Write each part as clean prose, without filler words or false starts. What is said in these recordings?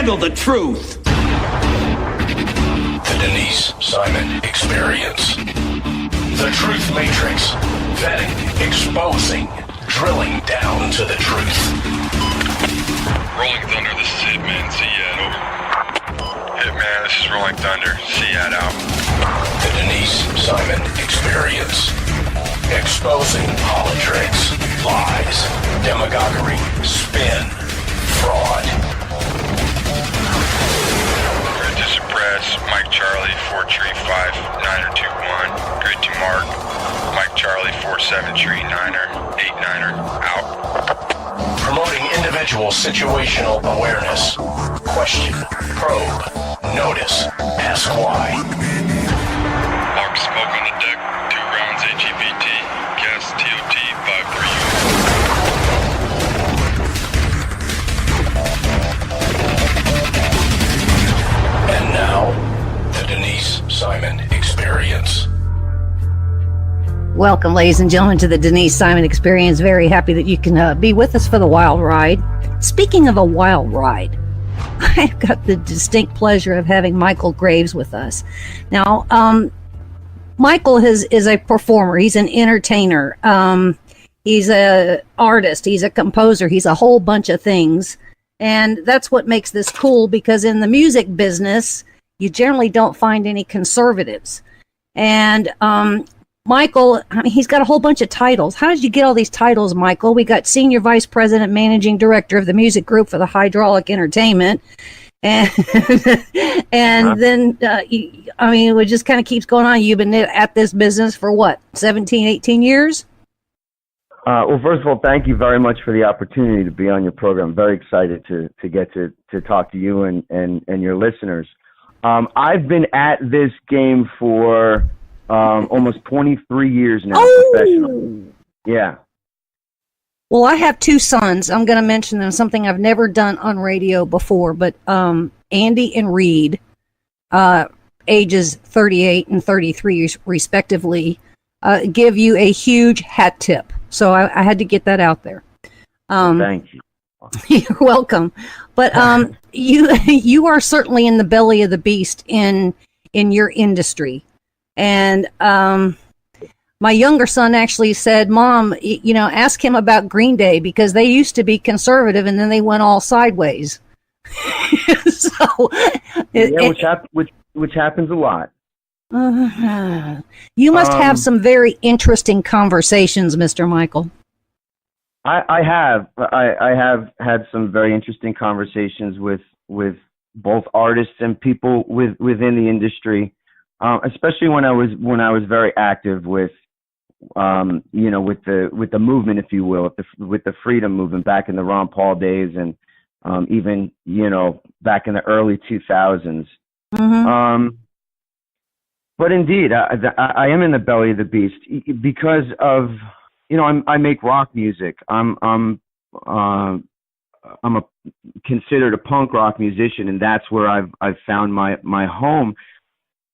handle the truth. The Denise Simon Experience. The Truth Matrix. Vetting, exposing, drilling down to the truth. Rolling Thunder, this is Hitman. Seat over. Hitman, this is Rolling Thunder. Seat out. The Denise Simon Experience. Exposing politics, lies, demagoguery, spin, fraud. Grid to suppress. Mike Charlie, 4 tree 5, 9er 2-1. Grid to mark. Mike Charlie, 4-7 tree 9er, 8-9er, out. Promoting individual situational awareness. Question, probe, notice, ask why. Mark smoke on the deck, 2 rounds HEBT, gas TOT 5-3. And now, the Denise Simon Experience. Welcome, ladies and gentlemen, to the Denise Simon Experience. Very happy that you can be with us for the wild ride. Speaking of a wild ride, I've got the distinct pleasure of having Michael Graves with us. Now, Michael is a performer. He's an entertainer. He's an artist. He's a composer. He's a whole bunch of things. And that's what makes this cool, because in the music business, you generally don't find any conservatives. And Michael, I mean, he's got a whole bunch of titles. How did you get all these titles, Michael? We got Senior Vice President, Managing Director of the Music Group for the Hydraulic Entertainment. And then, I mean, it just kind of keeps going on. You've been at this business for what, 17, 18 years? Well, first of all, thank you very much for the opportunity to be on your program. Very excited to get to talk to you and your listeners. I've been at this game for almost 23 years now, professional. Yeah. Well, I have 2 sons. I'm going to mention them, something I've never done on radio before, but Andy and Reed, ages 38 and 33 respectively, give you a huge hat tip. So I had to get that out there. Thank you. You're welcome. But you are certainly in the belly of the beast in your industry. And my younger son actually said, Mom, ask him about Green Day, because they used to be conservative and then they went all sideways. Which happens a lot. You must have some very interesting conversations, Mr. Michael. I have had some very interesting conversations with both artists and people within the industry. Especially when I was very active with the movement, if you will, with the freedom movement back in the Ron Paul days, and even back in the early 2000s. Mm-hmm. But indeed, I am in the belly of the beast because of I make rock music. I'm considered a punk rock musician, and that's where I've found my home.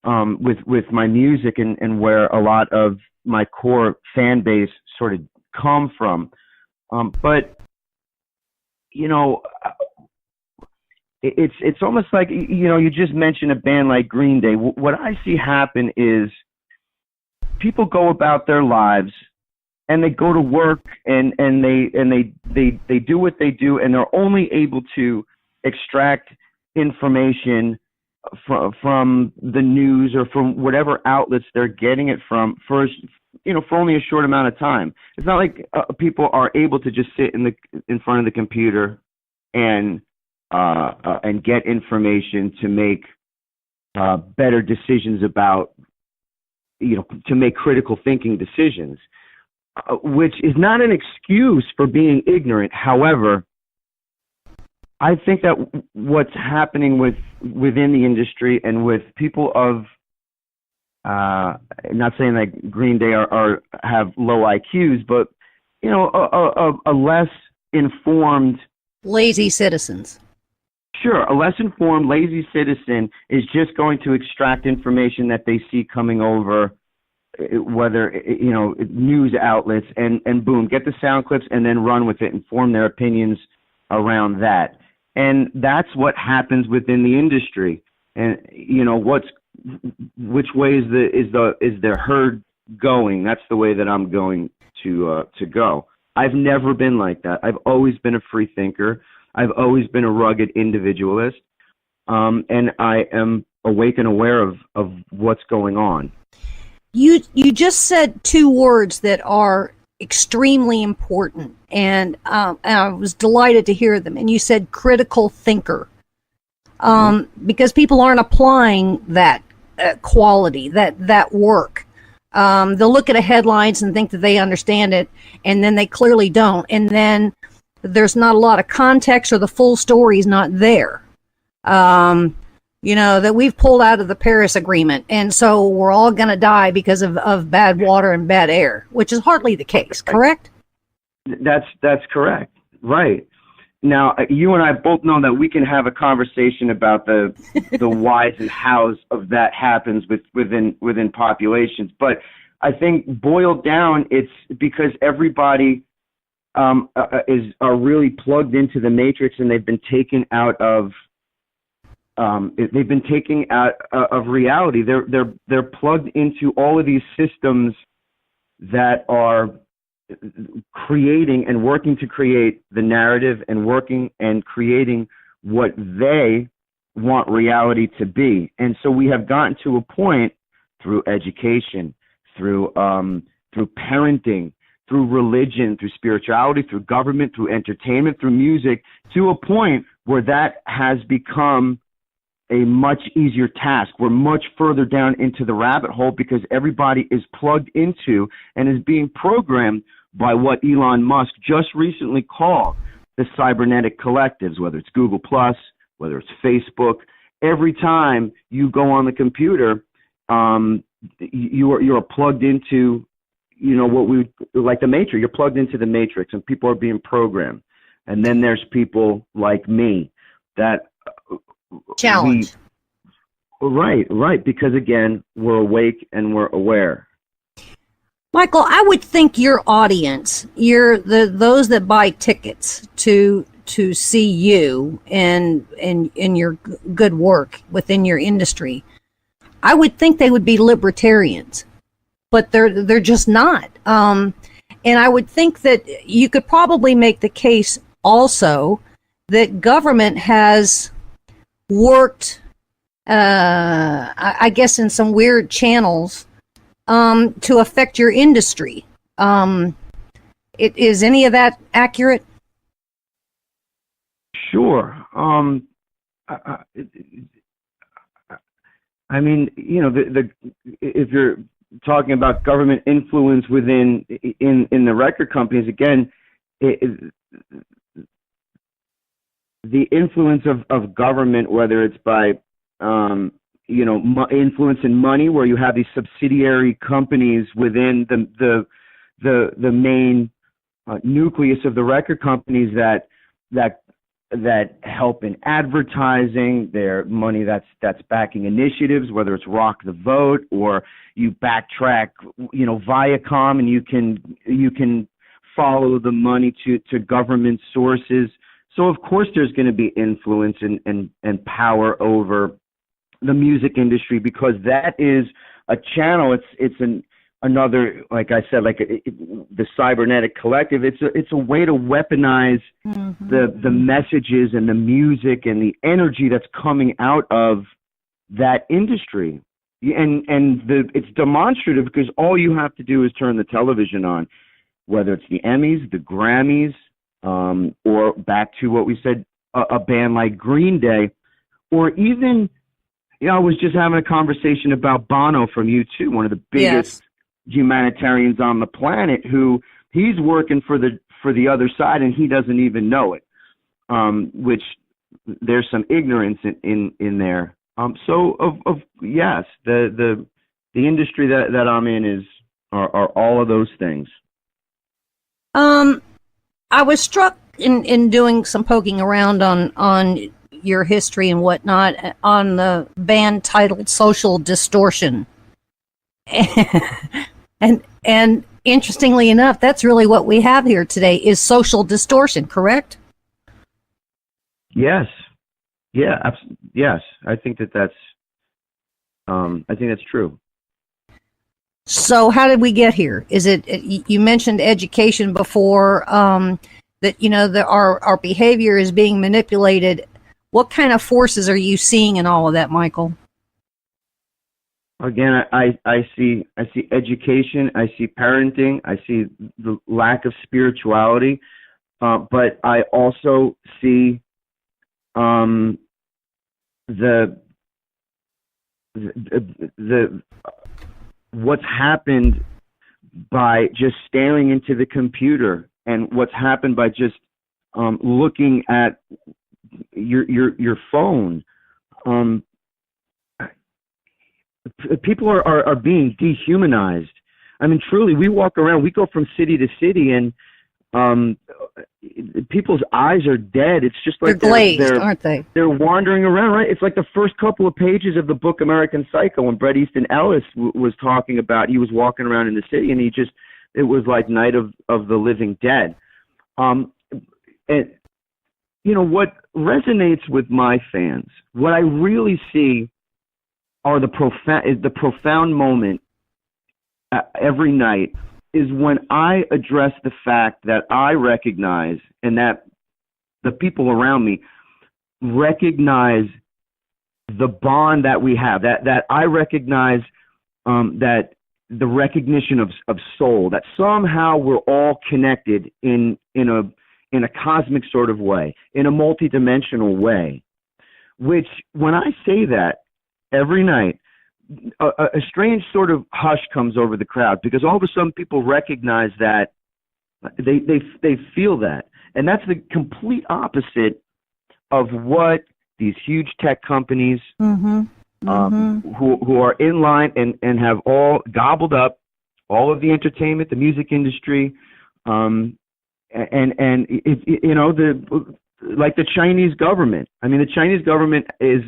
With my music and where a lot of my core fan base sort of come from. But it's almost like, you just mentioned a band like Green Day. What I see happen is people go about their lives and they go to work and they do what they do, and they're only able to extract information from the news or from whatever outlets they're getting it from for only a short amount of time. It's not like people are able to just sit in front of the computer and get information to make better decisions about, to make critical thinking decisions, which is not an excuse for being ignorant. However, I think that what's happening within the industry and with people of, not saying that Green Day have low IQs, but a less informed, lazy citizens. Sure, a less informed, lazy citizen is just going to extract information that they see coming over, whether news outlets, and boom, get the sound clips and then run with it and form their opinions around that. And that's what happens within the industry. And which way is the herd going? That's the way that I'm going to go. I've never been like that. I've always been a free thinker. I've always been a rugged individualist. And I am awake and aware of what's going on. You just said two words that are extremely important, and I was delighted to hear them. And you said critical thinker, because people aren't applying that quality, that work. They'll look at a headlines and think that they understand it, and then they clearly don't. And then there's not a lot of context, or the full story is not there. That we've pulled out of the Paris Agreement, and so we're all going to die because of bad water and bad air, which is hardly the case, correct? That's correct. Right. Now, you and I both know that we can have a conversation about the whys and hows of that happens within populations, but I think boiled down, it's because everybody are really plugged into the matrix, and they've been taken out of reality. They're plugged into all of these systems that are creating and working to create the narrative and working and creating what they want reality to be. And so we have gotten to a point through education, through parenting, through religion, through spirituality, through government, through entertainment, through music, to a point where that has become a much easier task. We're much further down into the rabbit hole because everybody is plugged into and is being programmed by what Elon Musk just recently called the cybernetic collectives, whether it's Google Plus, whether it's Facebook. Every time you go on the computer, you're plugged into, what we like the matrix. You're plugged into the matrix, and people are being programmed. And then there's people like me that challenge. Right. Because again, we're awake and we're aware. Michael, I would think your audience, those that buy tickets to see you and your good work within your industry, I would think they would be libertarians, but they're just not. And I would think that you could probably make the case also that government has worked, I guess, in some weird channels to affect your industry. Is any of that accurate? Sure. I mean, if you're talking about government influence within in the record companies, again, the influence of government, whether it's by influence in money, where you have these subsidiary companies within the main nucleus of the record companies that help in advertising, their money that's backing initiatives, whether it's Rock the Vote or you backtrack, Viacom, and you can follow the money to government sources. So of course there's going to be influence and power over the music industry, because that is a channel. It's another, like I said, the cybernetic collective. It's a way to weaponize the messages and the music and the energy that's coming out of that industry. And it's demonstrative, because all you have to do is turn the television on, whether it's the Emmys, the Grammys, or back to what we said, a band like Green Day, or even, I was just having a conversation about Bono from U2, one of the biggest humanitarians on the planet, who he's working for the other side and he doesn't even know it, which there's some ignorance in there. Yes, the industry that I'm in are all of those things. I was struck in doing some poking around on your history and whatnot on the band titled Social Distortion. And interestingly enough, that's really what we have here today, is social distortion, correct? Yes. Yeah. Yes. I think that's true. So how did we get here? Is it, you mentioned education before, that, that our behavior is being manipulated. What kind of forces are you seeing in all of that, Michael? Again, I see education, I see parenting, I see the lack of spirituality, but I also see the what's happened by just staring into the computer, and what's happened by just looking at your phone. People are being dehumanized. I mean, truly, we walk around, we go from city to city, and people's eyes are dead. It's just like they're glazed, aren't they? They're wandering around, right? It's like the first couple of pages of the book American Psycho, when Bret Easton Ellis was talking about, he was walking around in the city, and it was like Night of the Living Dead. And what resonates with my fans, what I really see are the profound moment every night is when I address the fact that I recognize, and that the people around me recognize the bond that we have, that I recognize that the recognition of soul, that somehow we're all connected in a cosmic sort of way, in a multidimensional way, which when I say that every night, a strange sort of hush comes over the crowd, because all of a sudden people recognize that they feel that. And that's the complete opposite of what these huge tech companies who are in line and have all gobbled up all of the entertainment, the music industry, and like the Chinese government. I mean, the Chinese government is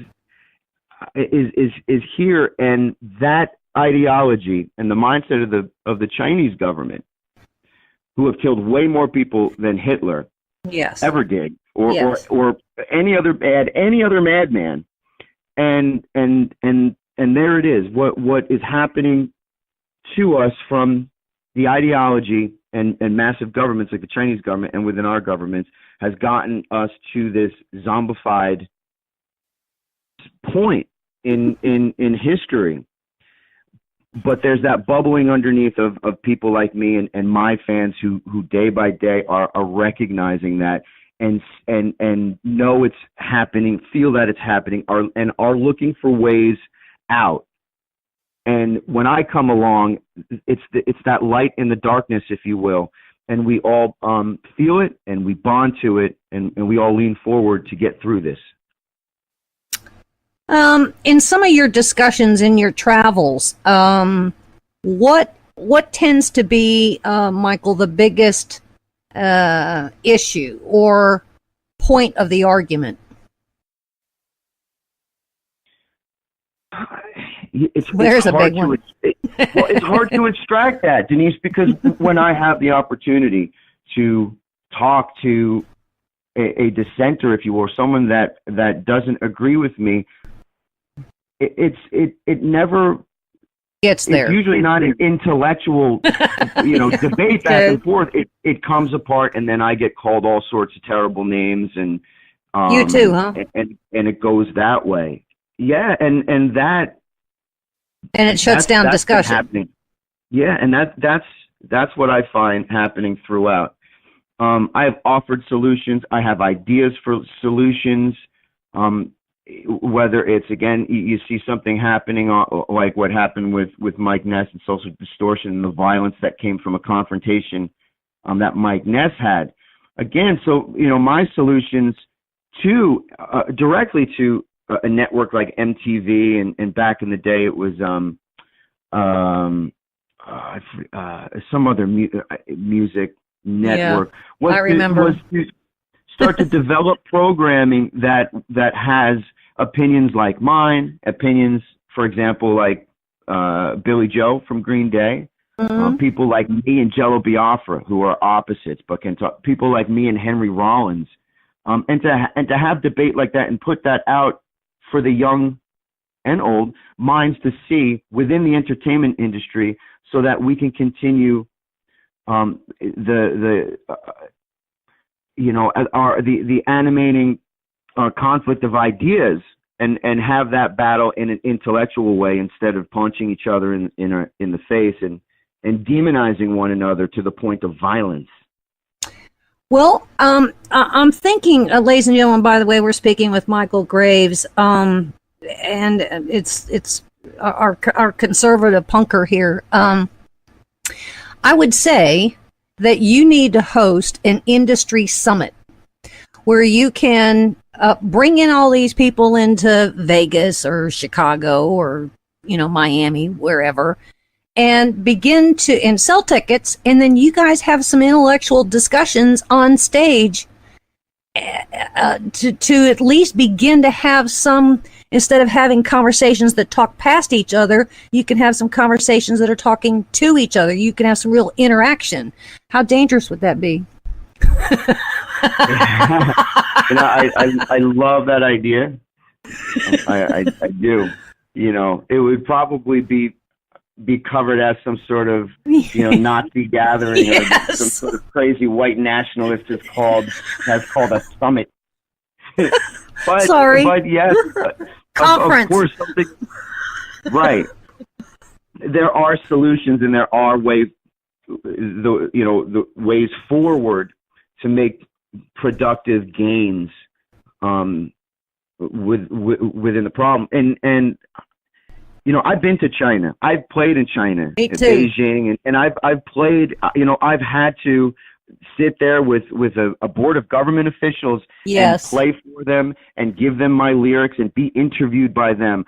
here, and that ideology and the mindset of the Chinese government, who have killed way more people than Hitler ever did, or any other madman, and there it is. What is happening to us from the ideology and massive governments like the Chinese government and within our governments has gotten us to this zombified point in history. But there's that bubbling underneath of people like me and my fans who day by day are recognizing that and know it's happening, feel that it's happening, and are looking for ways out. And when I come along, it's that light in the darkness, if you will, and we all feel it, and we bond to it, and we all lean forward to get through this. In some of your discussions in your travels, what tends to be, Michael, the biggest issue or point of the argument? It's hard to extract that, Denise, because when I have the opportunity to talk to a dissenter, if you will, or someone that doesn't agree with me, it never gets there. It's usually not an intellectual, debate back and forth. It comes apart, and then I get called all sorts of terrible names, and you too, huh? And it goes that way. Yeah, and it shuts down discussion. Happening. Yeah, and that's what I find happening throughout. I have offered solutions. I have ideas for solutions. Whether it's, again, you see something happening like what happened with Mike Ness and Social Distortion and the violence that came from a confrontation that Mike Ness had. Again, so, my solutions directly to a network like MTV, and back in the day it was some other music network. Yeah, I remember. Was to start to develop programming that has opinions like mine, opinions, for example, like Billy Joe from Green Day, people like me and Jello Biafra, who are opposites but can talk, people like me and Henry Rollins, and to have debate like that and put that out for the young and old minds to see within the entertainment industry, so that we can continue the animating conflict of ideas, and have that battle in an intellectual way instead of punching each other in the face and demonizing one another to the point of violence. Well, I'm thinking, ladies and gentlemen, by the way, we're speaking with Michael Graves, and it's our conservative punker here. I would say that you need to host an industry summit where you can bring in all these people into Vegas or Chicago or, Miami, wherever, and begin to sell tickets, and then you guys have some intellectual discussions on stage to at least begin to have some, instead of having conversations that talk past each other, you can have some conversations that are talking to each other. You can have some real interaction. How dangerous would that be? I love that idea. I do. It would probably be covered as some sort of Nazi gathering, yes, or some sort of crazy white nationalist has called a summit. but yes, conference. Of course, something. Right. There are solutions, and there are ways, the ways forward to make productive gains within the problem. And I've been to China. I've played in China, Beijing, and I've played. I've had to sit there with a board of government officials, yes, and play for them and give them my lyrics and be interviewed by them.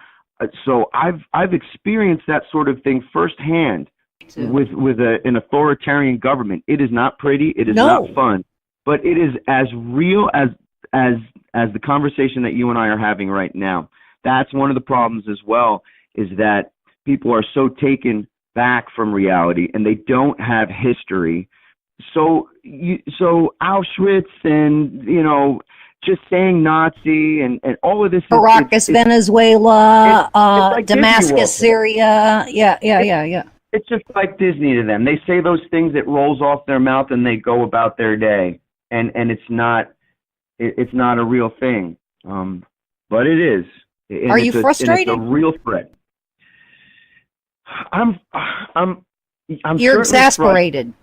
So I've experienced that sort of thing firsthand with an authoritarian government. It is not pretty. It is not fun, but it is as real as the conversation that you and I are having right now. That's one of the problems as well, is that people are so taken back from reality and they don't have history. So Auschwitz and, just saying Nazi and all of this. Caracas, Venezuela, it's like Damascus, Syria. Yeah. It's just like Disney to them. They say those things, it rolls off their mouth, and they go about their day. And it's not a real thing. But it is. And are you frustrated? It's a real threat. I'm You're exasperated.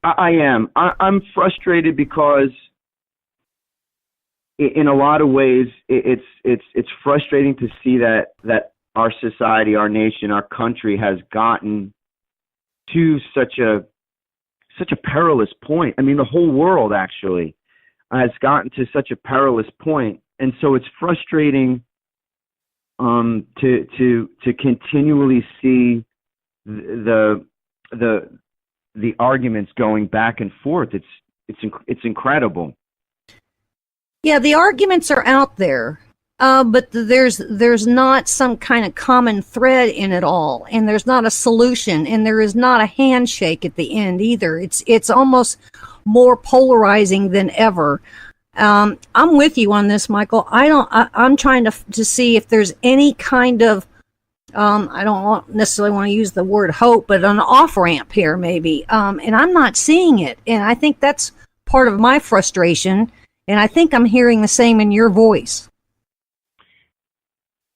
I am. I'm frustrated because in a lot of ways it's frustrating to see that our society, our nation, our country has gotten to such a perilous point. I mean, the whole world actually has gotten to such a perilous point, and so it's frustrating to continually see the arguments going back and forth. It's incredible. Yeah, the arguments are out there, but there's not some kind of common thread in it all, and there's not a solution, and there is not a handshake at the end either. It's almost more polarizing than ever. I'm with you on this, Michael. I'm trying to see if there's any kind of I don't necessarily want to use the word hope, but an off-ramp here maybe. And I'm not seeing it. And I think that's part of my frustration. And I think I'm hearing the same in your voice.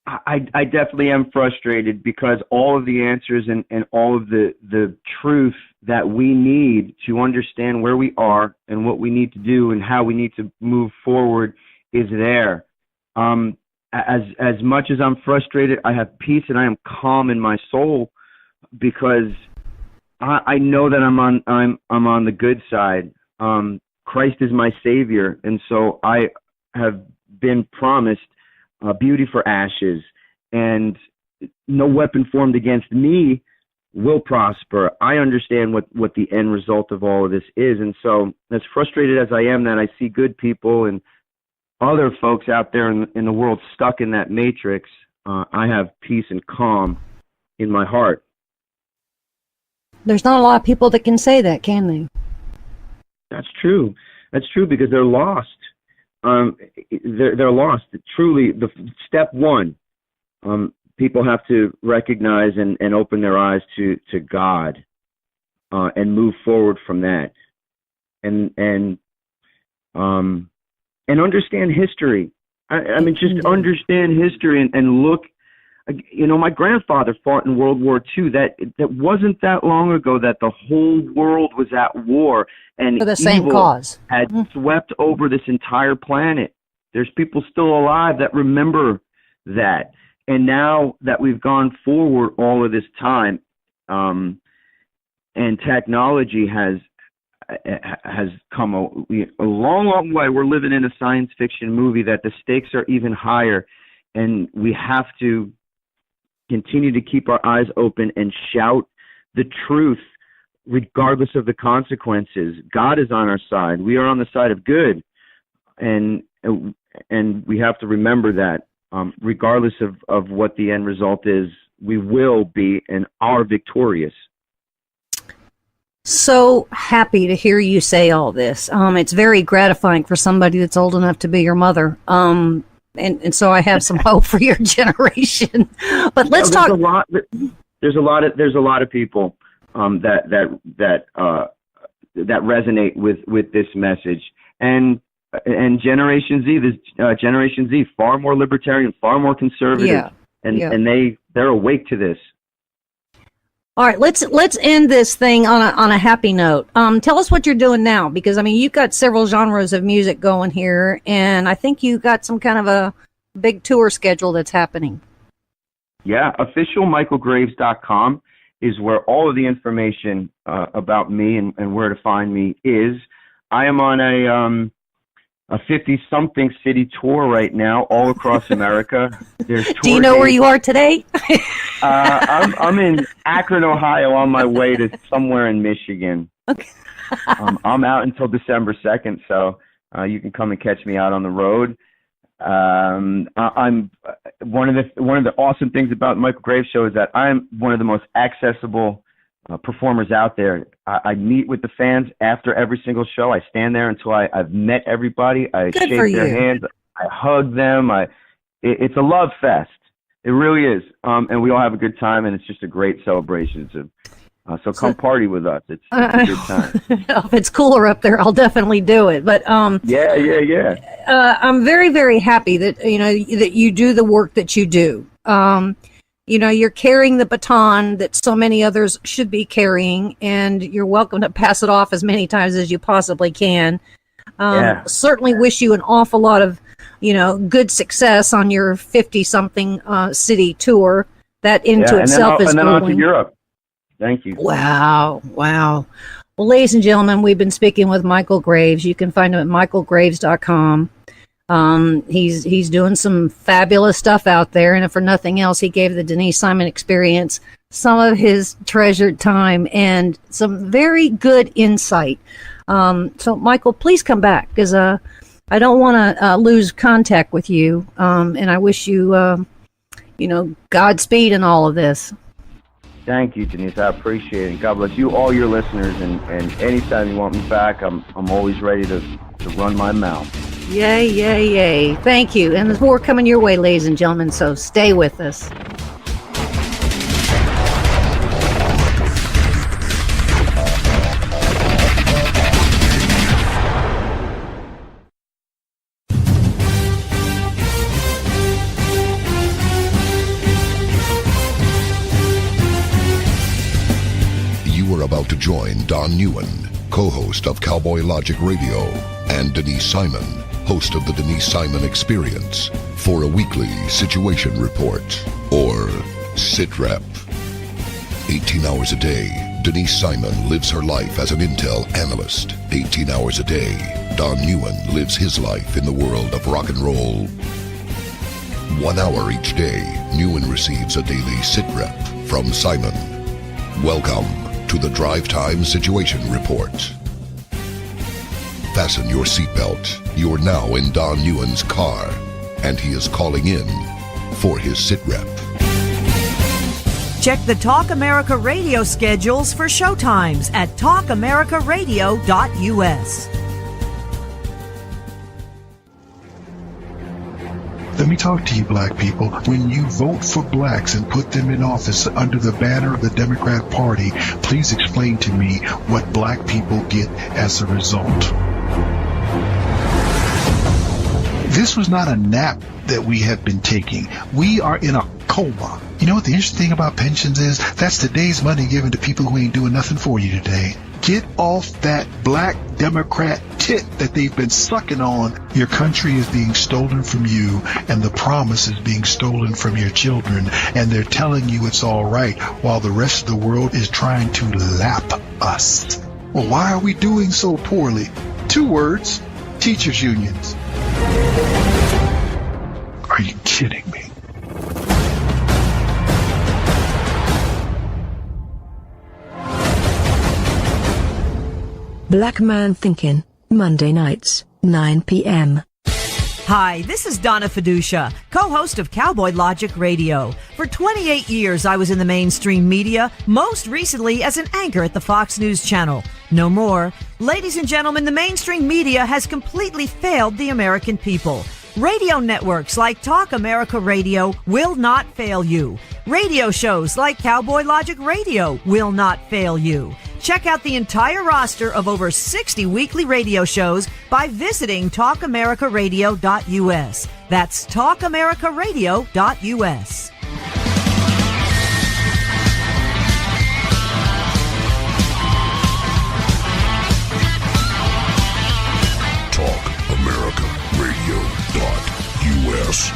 I definitely am frustrated because all of the answers and all of the truth that we need to understand where we are and what we need to do and how we need to move forward is there. As much as I'm frustrated, I have peace and I am calm in my soul because I know that I'm on the good side. Christ is my Savior, and so I have been promised beauty for ashes, and no weapon formed against me will prosper. I understand what the end result of all of this is, and so as frustrated as I am that I see good people and other folks out there in the world stuck in that matrix, I have peace and calm in my heart. There's not a lot of people that can say that, can they? That's true. That's true because they're lost. they're lost. Truly, the step one, people have to recognize and open their eyes to God, and move forward from that, and understand history. I mean, just understand history and look. You know, my grandfather fought in World War II. That wasn't that long ago that the whole world was at war, and for the same cause had swept over this entire planet. There's people still alive that remember that. And now that we've gone forward all of this time, and technology has come a long, long way. We're living in a science fiction movie that the stakes are even higher, and we have to continue to keep our eyes open and shout the truth regardless of the consequences. God is on our side. We are on the side of good, and we have to remember that regardless of what the end result is, we will be and are victorious. So happy to hear you say all this. It's very gratifying for somebody that's old enough to be your mother. And so I have some hope for your generation. But let's talk. There's a lot of people that resonate with this message, and Generation Z, Generation Z, far more libertarian, far more conservative, and they're awake to this. All right, let's end this thing on a happy note. Tell us what you're doing now, because I mean you've got several genres of music going here, and I think you got some kind of a big tour schedule that's happening. Yeah, officialmichaelgraves.com is where all of the information about me and where to find me is. I am on a 50-something city tour right now, all across America. Do you know where you are today? I'm in Akron, Ohio, on my way to somewhere in Michigan. Okay. I'm out until December 2nd, so you can come and catch me out on the road. I'm one of the awesome things about Michael Graves Show is that I'm one of the most accessible performers out there. I meet with the fans after every single show. I stand there until I've met everybody. I shake their hands. I hug them. It's a love fest. It really is. And we all have a good time, and it's just a great celebration. So come party with us. It's a good time. If it's cooler up there, I'll definitely do it. But yeah. I'm very, very happy that that you do the work that you do. You're carrying the baton that so many others should be carrying, and you're welcome to pass it off as many times as you possibly can. Certainly wish you an awful lot of, good success on your 50-something city tour. That itself is and then on to Europe. Thank you. Wow. Well, ladies and gentlemen, we've been speaking with Michael Graves. You can find him at michaelgraves.com. He's doing some fabulous stuff out there, and if for nothing else, he gave the Denise Simon Experience some of his treasured time and some very good insight. So, Michael, please come back, because I don't want to lose contact with you, and I wish you, Godspeed in all of this. Thank you, Denise. I appreciate it. God bless you, all your listeners, and anytime you want me back, I'm always ready to run my mouth. Yay. Thank you. And there's more coming your way, ladies and gentlemen, so stay with us. You are about to join Don Newen, co-host of Cowboy Logic Radio, and Denise Simon, host of the Denise Simon Experience, for a weekly situation report, or SITREP. 18 hours a day, Denise Simon lives her life as an intel analyst. 18 hours a day, Don Newen lives his life in the world of rock and roll. 1 hour each day, Newen receives a daily SITREP from Simon. Welcome to the Drive Time Situation Report. Fasten your seatbelt. You're now in Don Newen's car, and he is calling in for his SITREP. Check the Talk America Radio schedules for showtimes at talkamericaradio.us. Let me talk to you, black people. When you vote for blacks and put them in office under the banner of the Democrat Party, please explain to me what black people get as a result. This was not a nap that we have been taking. We are in a coma. You know what the interesting thing about pensions is? That's today's money given to people who ain't doing nothing for you today. Get off that black Democrat tit that they've been sucking on. Your country is being stolen from you, and the promise is being stolen from your children, and they're telling you it's all right while the rest of the world is trying to lap us. Well, why are we doing so poorly? 2 words: teachers' unions. Are you kidding me? Black Man Thinking, Monday nights, 9 p.m. Hi, this is Donna Fiducia, co-host of Cowboy Logic Radio. For 28 years, I was in the mainstream media, most recently as an anchor at the Fox News Channel. No more. Ladies and gentlemen, the mainstream media has completely failed the American people. Radio networks like Talk America Radio will not fail you. Radio shows like Cowboy Logic Radio will not fail you. Check out the entire roster of over 60 weekly radio shows by visiting talkamericaradio.us. That's talkamericaradio.us. TalkAmericaRadio.us.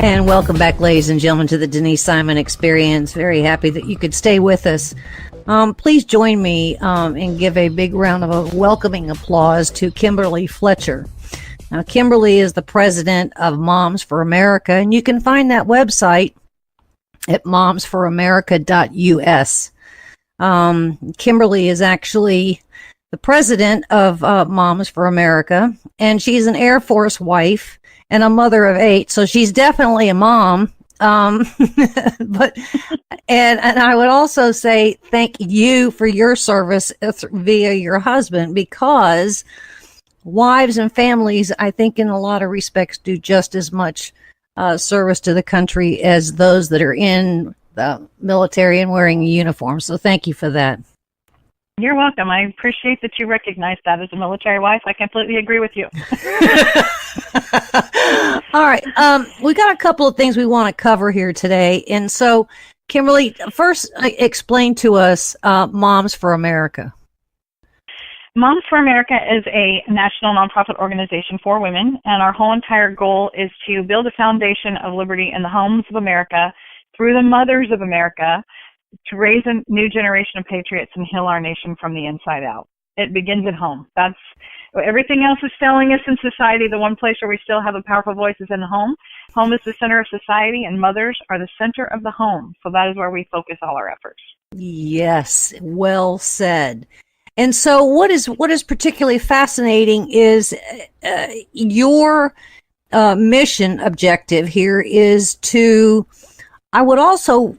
And welcome back, ladies and gentlemen, to the Denise Simon Experience. Very happy that you could stay with us. Please join me and give a big round of a welcoming applause to Kimberly Fletcher. Now, Kimberly is the president of Moms for America, and you can find that website at momsforamerica.us. Kimberly is actually the president of Moms for America, and she's an Air Force wife and a mother of 8, so she's definitely a mom. But and I would also say thank you for your service via your husband, because wives and families, I think in a lot of respects, do just as much service to the country as those that are in the military and wearing a uniform. So thank you for that. You're welcome. I appreciate that you recognize that as a military wife. I completely agree with you. All right. We got a couple of things we want to cover here today. And so, Kimberly, first explain to us Moms for America. Moms for America is a national nonprofit organization for women, and our whole entire goal is to build a foundation of liberty in the homes of America through the mothers of America, to raise a new generation of patriots and heal our nation from the inside out. It begins at home. That's everything else is failing us in society. The one place where we still have a powerful voice is in the home. Home is the center of society, and mothers are the center of the home. So that is where we focus all our efforts. Yes, well said. And so what is particularly fascinating is your mission objective here is to, I would also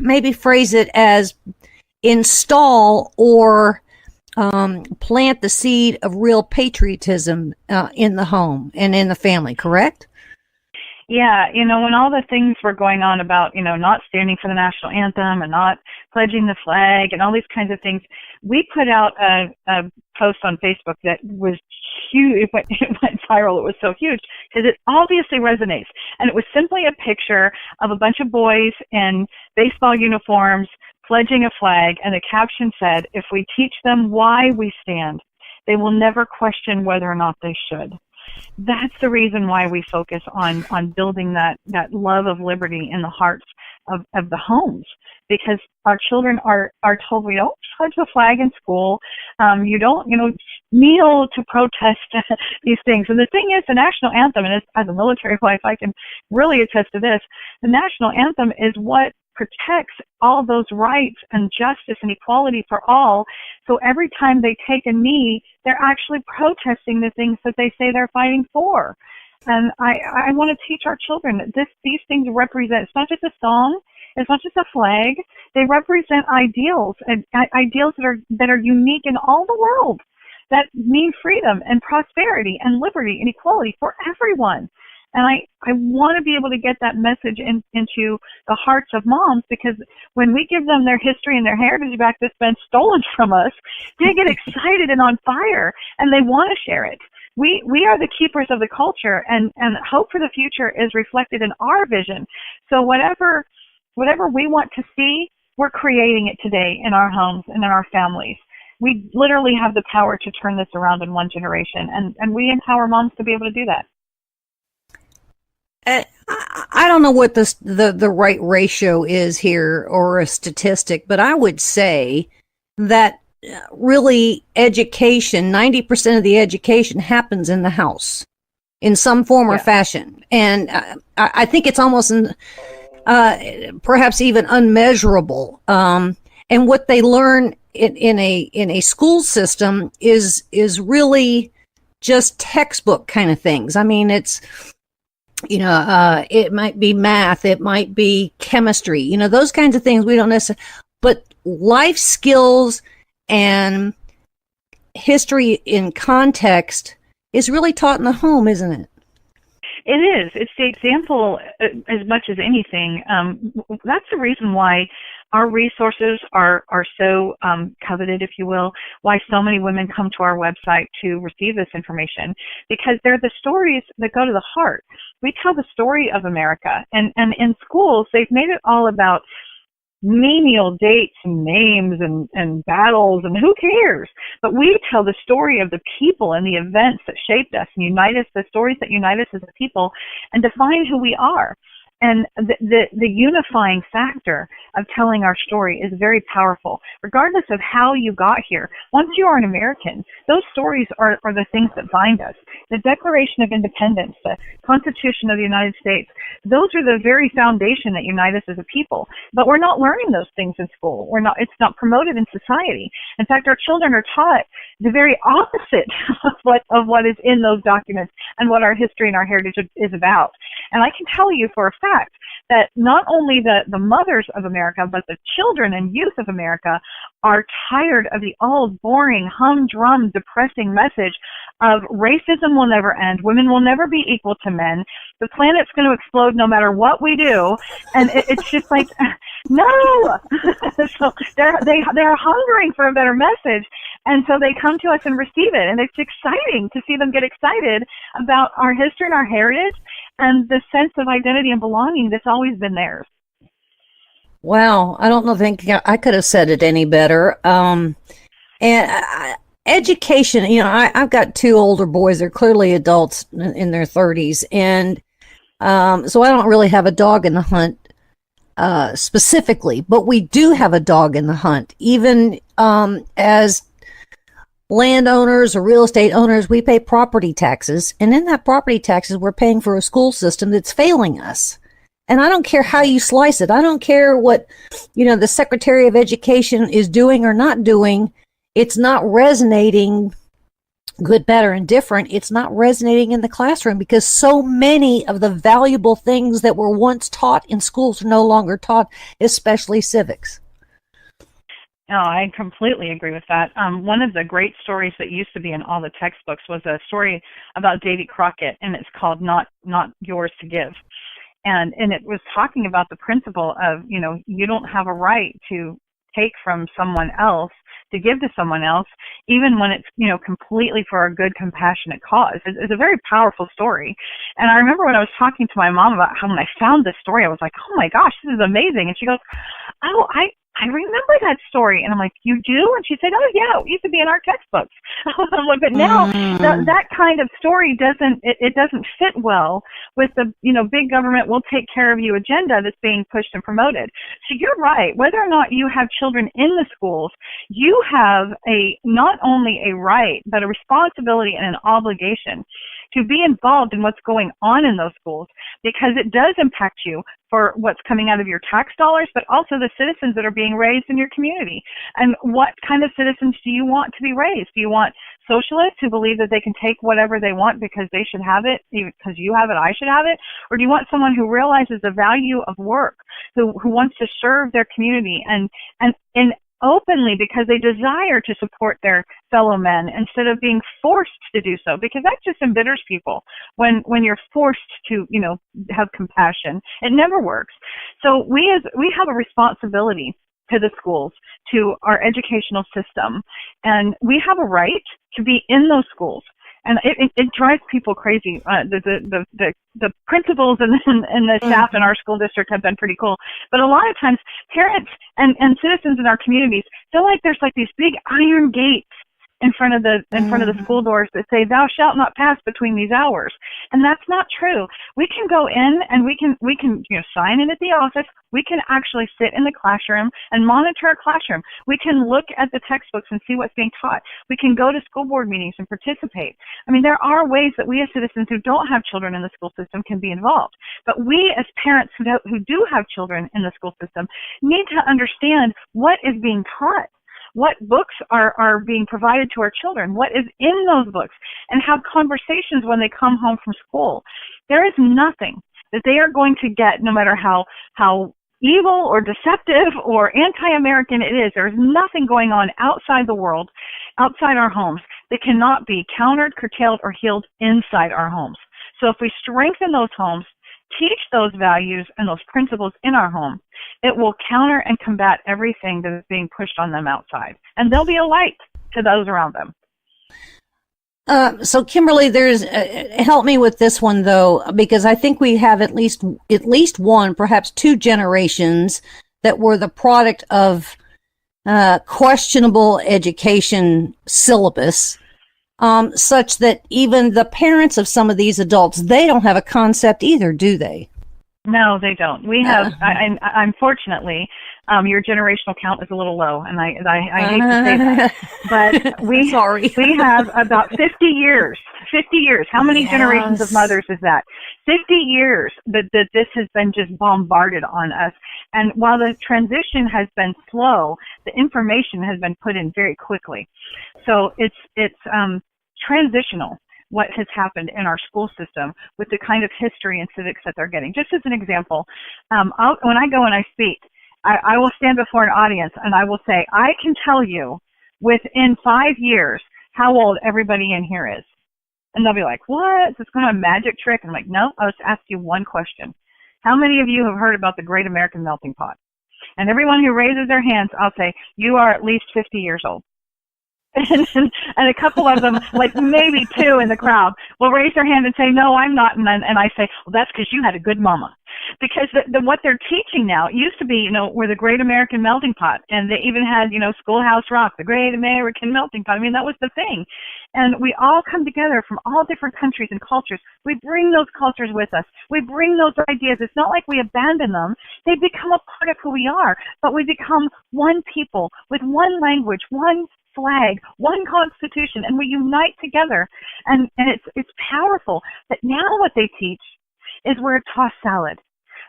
maybe phrase it as install or plant the seed of real patriotism in the home and in the family, correct? Yeah, when all the things were going on about, not standing for the national anthem and not pledging the flag and all these kinds of things, we put out a post on Facebook that was huge. It went viral. It was so huge because it obviously resonates. And it was simply a picture of a bunch of boys in baseball uniforms pledging a flag, and the caption said, "If we teach them why we stand, they will never question whether or not they should." That's the reason why we focus on building that love of liberty in the hearts of the homes, because our children are told we don't pledge the flag in school, you don't, kneel to protest these things. And the thing is, the national anthem, and as a military wife, I can really attest to this, the national anthem is what protects all those rights and justice and equality for all. So every time they take a knee, they're actually protesting the things that they say they're fighting for. And I want to teach our children that these things represent, it's not just a song, it's not just a flag, they represent ideals, and ideals that are unique in all the world, that mean freedom and prosperity and liberty and equality for everyone. And I want to be able to get that message into the hearts of moms, because when we give them their history and their heritage back that's been stolen from us, they get excited and on fire, and they want to share it. We are the keepers of the culture, and hope for the future is reflected in our vision. So whatever we want to see, we're creating it today in our homes and in our families. We literally have the power to turn this around in one generation, and we empower moms to be able to do that. I don't know what the right ratio is here or a statistic, but I would say that really education, 90% of the education happens in the house in some form or fashion. And I think it's almost perhaps even unmeasurable. And what they learn in a school system is really just textbook kind of things. I mean, it's, it might be math, it might be chemistry, those kinds of things we don't necessarily, but life skills and history in context is really taught in the home, isn't it? It is. It's the example as much as anything. That's the reason why our resources are so coveted, if you will, why so many women come to our website to receive this information, because they're the stories that go to the heart. We tell the story of America, and in schools, they've made it all about menial dates and names and battles, and who cares? But we tell the story of the people and the events that shaped us and unite us, the stories that unite us as a people and define who we are. And the unifying factor of telling our story is very powerful, regardless of how you got here. Once you are an American, those stories are the things that bind us. The Declaration of Independence, the Constitution of the United States, those are the very foundation that unite us as a people. But we're not learning those things in school. It's not promoted in society. In fact, our children are taught the very opposite of what is in those documents and what our history and our heritage is about. And I can tell you for a fact that not only the mothers of America, but the children and youth of America are tired of the old, boring, humdrum, depressing message of racism will never end, women will never be equal to men, the planet's going to explode no matter what we do, and it's just like, no! So they're hungering for a better message, and so they come to us and receive it, and it's exciting to see them get excited about our history and our heritage, and the sense of identity and belonging that's always been theirs. Wow, I don't think I could have said it any better. Education, I've got two older boys. They're clearly adults in their 30s, and so I don't really have a dog in the hunt specifically, but we do have a dog in the hunt. Even as landowners or real estate owners, we pay property taxes, and in that property taxes, we're paying for a school system that's failing us. And I don't care how you slice it. I don't care what, the Secretary of Education is doing or not doing. It's not resonating, good, better, and different. It's not resonating in the classroom because so many of the valuable things that were once taught in schools are no longer taught, especially civics. No, I completely agree with that. One of the great stories that used to be in all the textbooks was a story about Davy Crockett, and it's called Not Yours to Give. And it was talking about the principle of, you don't have a right to take from someone else to give to someone else, even when it's, completely for a good, compassionate cause. It's a very powerful story. And I remember when I was talking to my mom about how when I found this story, I was like, oh my gosh, this is amazing. And she goes, oh, I remember that story. And I'm like, you do? And she said, oh, yeah, it used to be in our textbooks. I'm like, but now that kind of story doesn't fit well with the, big government will take care of you agenda that's being pushed and promoted. So you're right. Whether or not you have children in the schools, you have not only a right, but a responsibility and an obligation to be involved in what's going on in those schools, because it does impact you for what's coming out of your tax dollars, but also the citizens that are being raised in your community. And what kind of citizens do you want to be raised? Do you want socialists who believe that they can take whatever they want because they should have it, because you have it, I should have it? Or do you want someone who realizes the value of work, who wants to serve their community and openly because they desire to support their fellow men instead of being forced to do so, because that just embitters people when you're forced to, have compassion. It never works. So we have a responsibility to the schools, to our educational system, and we have a right to be in those schools. And it drives people crazy. The principals and the staff in our school district have been pretty cool. But a lot of times, parents and citizens in our communities feel like there's like these big iron gates in front of the school doors that say, "Thou shalt not pass between these hours," and that's not true. We can go in and we can sign in at the office. We can actually sit in the classroom and monitor a classroom. We can look at the textbooks and see what's being taught. We can go to school board meetings and participate. I mean, there are ways that we as citizens who don't have children in the school system can be involved. But we as parents who do have children in the school system need to understand what is being taught. What books are being provided to our children? What is in those books? And have conversations when they come home from school. There is nothing that they are going to get, no matter how evil or deceptive or anti-American it is. There's nothing going on outside the world, outside our homes, that cannot be countered, curtailed, or healed inside our homes. So if we strengthen those homes, teach those values and those principles in our home, it will counter and combat everything that is being pushed on them outside. And they'll be a light to those around them. So Kimberly, help me with this one though, because I think we have at least one, perhaps two generations that were the product of questionable education syllabus, such that even the parents of some of these adults, they don't have a concept either, do they? No, they don't. We have, unfortunately, your generational count is a little low, and I hate to say that, but we have about 50 years. 50 years. How many generations of mothers is that? 50 years that this has been just bombarded on us. And while the transition has been slow, the information has been put in very quickly. So it's transitional, what has happened in our school system with the kind of history and civics that they're getting. Just as an example, when I go and I speak, I will stand before an audience and I will say, I can tell you within 5 years how old everybody in here is. And they'll be like, what? Is this kind of a magic trick? And I'm like, no, I'll just ask you one question. How many of you have heard about the Great American Melting Pot? And everyone who raises their hands, I'll say, you are at least 50 years old. And a couple of them, like maybe two in the crowd, will raise their hand and say, no, I'm not. And I say, well, that's because you had a good mama. Because what they're teaching now, it used to be, we're the Great American Melting Pot. And they even had, Schoolhouse Rock, the Great American Melting Pot. I mean, that was the thing. And we all come together from all different countries and cultures. We bring those cultures with us. We bring those ideas. It's not like we abandon them. They become a part of who we are. But we become one people with one language, one flag, one constitution, and we unite together. And it's powerful. But now what they teach is we're a tossed salad.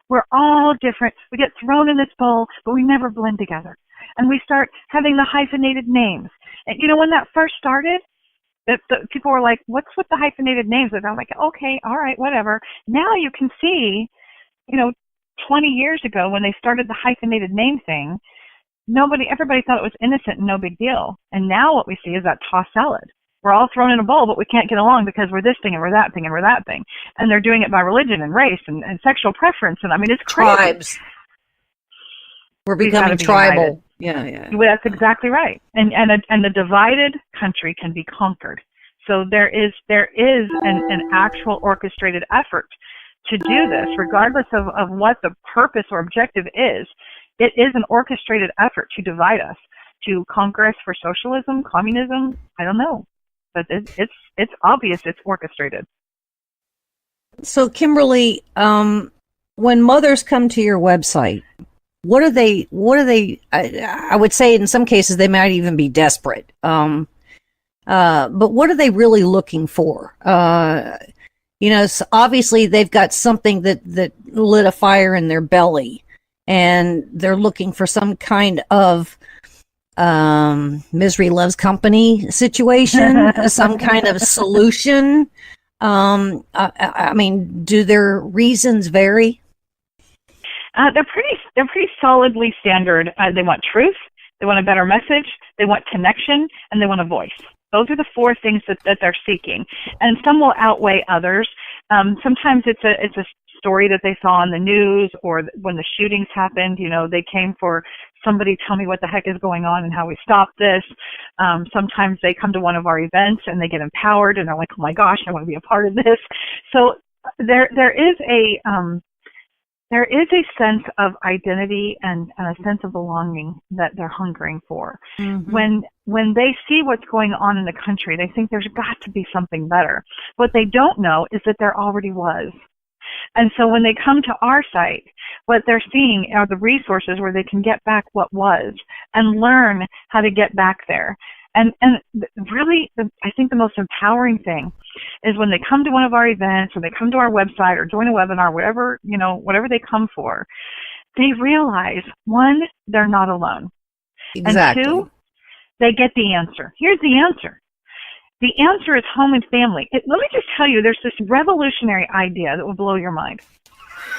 We're all different. We get thrown in this bowl, but we never blend together. And we start having the hyphenated names. And when that first started, the people were like, what's with the hyphenated names? And I'm like, okay, all right, whatever. Now you can see, 20 years ago when they started the hyphenated name thing, everybody thought it was innocent and no big deal. And now what we see is that tossed salad. We're all thrown in a bowl, but we can't get along because we're this thing and we're that thing and we're that thing. And they're doing it by religion and race and sexual preference. And I mean, it's crazy. Tribes. We're becoming tribal. Yeah. Well, that's exactly right. And the divided country can be conquered. So there is an actual orchestrated effort to do this, regardless of what the purpose or objective is. It is an orchestrated effort to divide us, to conquer us for socialism, communism. I don't know, but it's obvious it's orchestrated. So, Kimberly, when mothers come to your website, what are they? I would say in some cases they might even be desperate. But what are they really looking for? So obviously they've got something that lit a fire in their belly, and they're looking for some kind of misery loves company situation, some kind of solution. I mean, do their reasons vary? They're pretty solidly standard. They want truth, they want a better message, they want connection, and they want a voice. Those are the four things that they're seeking, and some will outweigh others. Sometimes it's a story that they saw on the news, or when the shootings happened, they came for somebody tell me what the heck is going on and how we stop this. Sometimes they come to one of our events and they get empowered and they're like, oh my gosh, I want to be a part of this. So there is a sense of identity and a sense of belonging that they're hungering for. Mm-hmm. When they see what's going on in the country, they think there's got to be something better. What they don't know is that there already was. And so when they come to our site, what they're seeing are the resources where they can get back what was and learn how to get back there. And really, I think the most empowering thing is when they come to one of our events, or they come to our website, or join a webinar, whatever they come for, they realize, one, they're not alone. Exactly. And two, they get the answer. Here's the answer. The answer is home and family. Let me just tell you, there's this revolutionary idea that will blow your mind.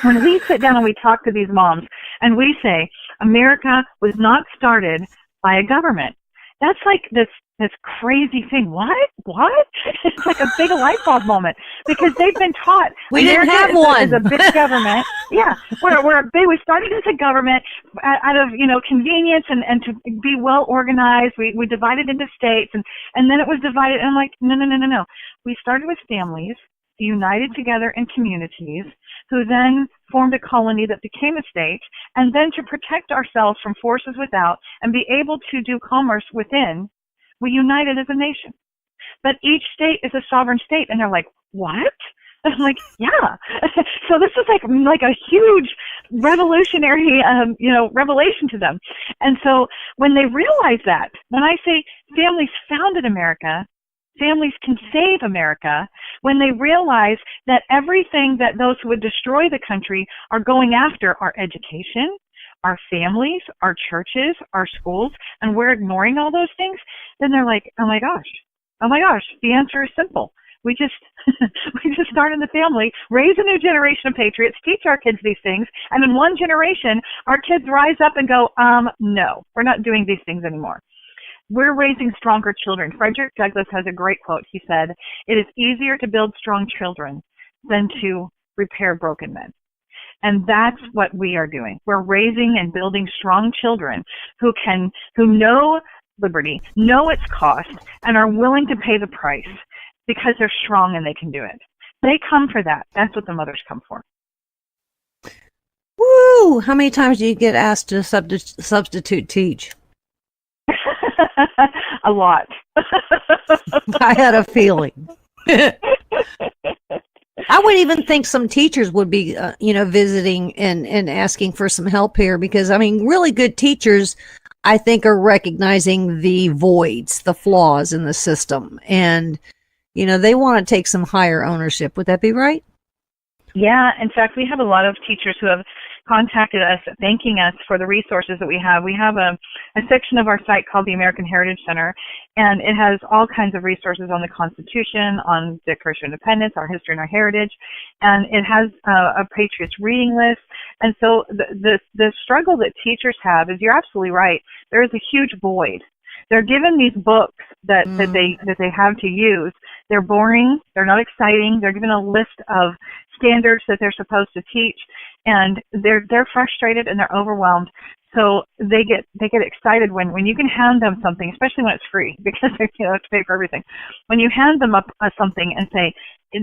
When we sit down and we talk to these moms and we say, America was not started by a government. That's like this crazy thing. What? It's like a big light bulb moment, because they've been taught we didn't have one. Is a big government. Yeah, we started as a government out of convenience and to be well organized. We divided into states and then it was divided. And I'm like, no. We started with families, united together in communities, who then formed a colony that became a state, and then to protect ourselves from forces without and be able to do commerce within, we united as a nation. But each state is a sovereign state, and they're like, what? And I'm like, yeah. So this is like a huge revolutionary, revelation to them. And so when they realize that, when I say families founded America, families can save America, when they realize that everything that those who would destroy the country are going after our education, our families, our churches, our schools, and we're ignoring all those things, then they're like, oh my gosh, the answer is simple. We just start in the family, raise a new generation of patriots, teach our kids these things, and in one generation, our kids rise up and go, no, we're not doing these things anymore. We're raising stronger children. Frederick Douglass has a great quote. He said, it is easier to build strong children than to repair broken men. And that's what we are doing. We're raising and building strong children who know liberty, know its cost, and are willing to pay the price because they're strong and they can do it. They come for that. That's what the mothers come for. Woo! How many times do you get asked to substitute teach? A lot. I had a feeling. I would even think some teachers would be, visiting and asking for some help here, because, really good teachers, I think, are recognizing the voids, the flaws in the system. And, they want to take some higher ownership. Would that be right? Yeah. In fact, we have a lot of teachers who have contacted us thanking us for the resources that we have. We have a section of our site called the American Heritage Center, and it has all kinds of resources on the Constitution, on the Declaration of Independence, our history and our heritage, and it has a Patriots reading list. And so the struggle that teachers have is, you're absolutely right, there is a huge void. They're given these books that they have to use. They're boring. They're not exciting. They're given a list of standards that they're supposed to teach, and they're frustrated and they're overwhelmed. So they get excited when you can hand them something, especially when it's free, because they have to pay for everything. When you hand them up something and say,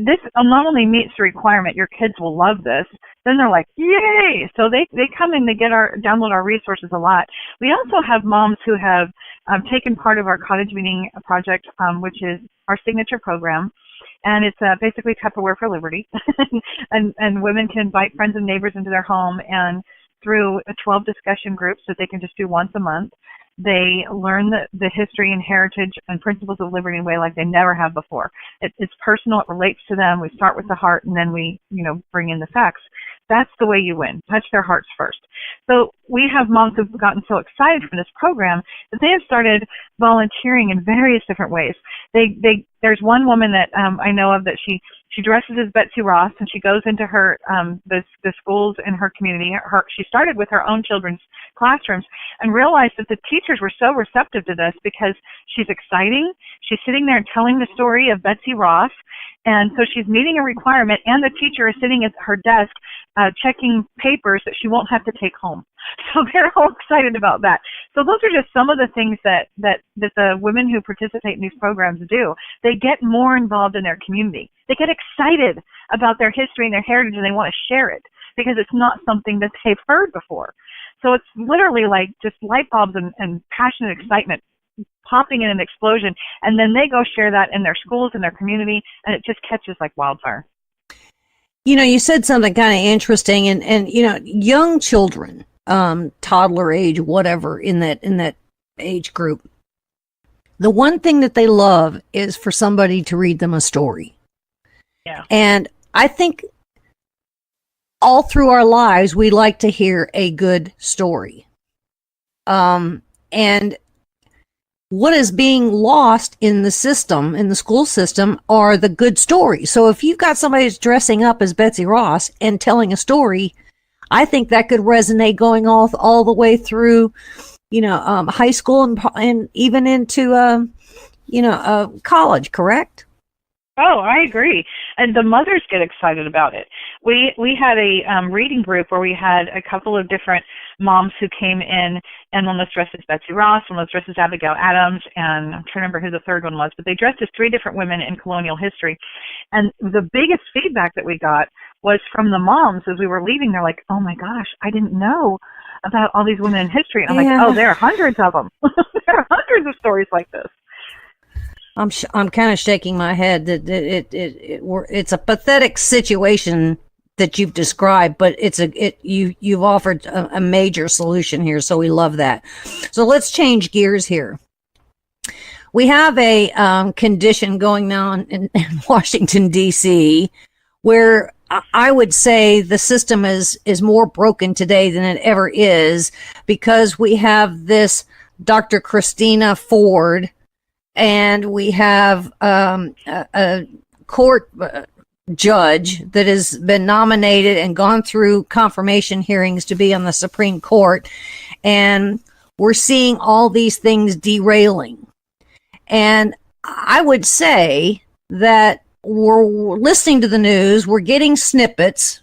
this not only meets the requirement, your kids will love this, then they're like, yay! So they come and they download our resources a lot. We also have moms who have taken part of our cottage meeting project, which is our signature program. And it's basically Tupperware for Liberty. and women can invite friends and neighbors into their home, and through 12 discussion groups that they can just do once a month, they learn the history and heritage and principles of liberty in a way like they never have before. It's personal. It relates to them. We start with the heart, and then we, bring in the facts. That's the way you win. Touch their hearts first. So we have moms who've gotten so excited from this program that they have started volunteering in various different ways. There's one woman that I know of that she dresses as Betsy Ross, and she goes into her the schools in her community. She started with her own children's classrooms and realized that the teachers were so receptive to this because she's exciting. She's sitting there telling the story of Betsy Ross, and so she's meeting a requirement, and the teacher is sitting at her desk checking papers that she won't have to take home. So they're all excited about that. So those are just some of the things that the women who participate in these programs do. They get more involved in their community. They get excited about their history and their heritage, and they want to share it because it's not something that they've heard before. So it's literally like just light bulbs and passionate excitement popping in an explosion, and then they go share that in their schools and their community, and it just catches like wildfire. You said something kind of interesting, and young children, toddler age, whatever, in that age group, the one thing that they love is for somebody to read them a story. Yeah. And I think all through our lives, we like to hear a good story. And what is being lost in the system, in the school system, are the good stories. So if you've got somebody that's dressing up as Betsy Ross and telling a story, I think that could resonate going all the way through, high school and even into, college, correct? Oh, I agree. And the mothers get excited about it. We had a reading group where we had a couple of different moms who came in, and one was dressed as Betsy Ross, one was dressed as Abigail Adams, and I'm trying to remember who the third one was, but they dressed as three different women in colonial history. And the biggest feedback that we got was from the moms as we were leaving. They're like, oh my gosh, I didn't know about all these women in history. And I'm like, oh, there are hundreds of them. There are hundreds of stories like this. I'm kind of shaking my head that it's a pathetic situation that you've described, but you've offered a major solution here, so we love that. So let's change gears here. We have a condition going on in Washington D.C. where I would say the system is more broken today than it ever is, because we have this Dr. Christina Ford. And we have a court judge that has been nominated and gone through confirmation hearings to be on the Supreme Court. And we're seeing all these things derailing. And I would say that we're listening to the news, we're getting snippets,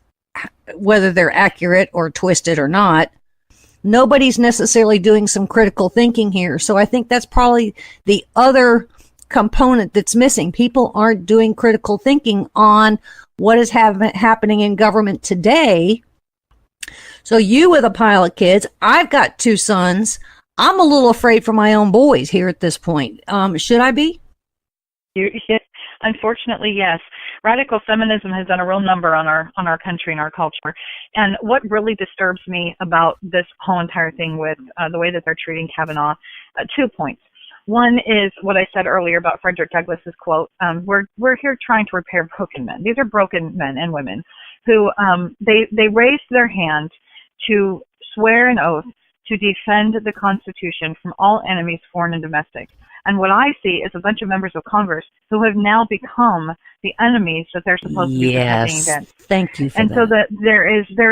whether they're accurate or twisted or not. Nobody's necessarily doing some critical thinking here. So I think that's probably the other component that's missing. People aren't doing critical thinking on what is happening in government today. So you with a pile of kids, I've got two sons. I'm a little afraid for my own boys here at this point. Should I be? Unfortunately, yes. Radical feminism has done a real number on our country and our culture. And what really disturbs me about this whole entire thing with the way that they're treating Kavanaugh, 2 points. One is what I said earlier about Frederick Douglass's quote. We're here trying to repair broken men. These are broken men and women who they raised their hand to swear an oath to defend the Constitution from all enemies, foreign and domestic. And what I see is a bunch of members of Congress who have now become the enemies that they're supposed to be protecting against. Thank you for and that. So that there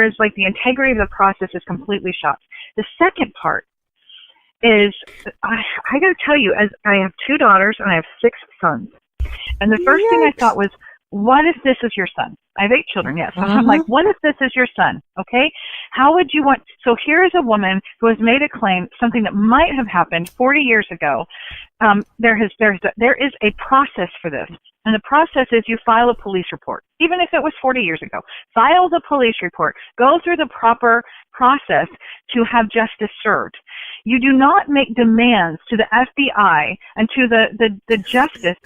is like the integrity of the process is completely shot. The second part is I got to tell you, as I have 2 daughters and I have 6 sons. And the first thing I thought was, what if this is your son? I have 8 children, yes. I'm like, what if this is your son? Okay? How would you want? So here is a woman who has made a claim, something that might have happened 40 years ago. There is a process for this. And the process is you file a police report. Even if it was 40 years ago, file the police report. Go through the proper process to have justice served. You do not make demands to the FBI and to the justice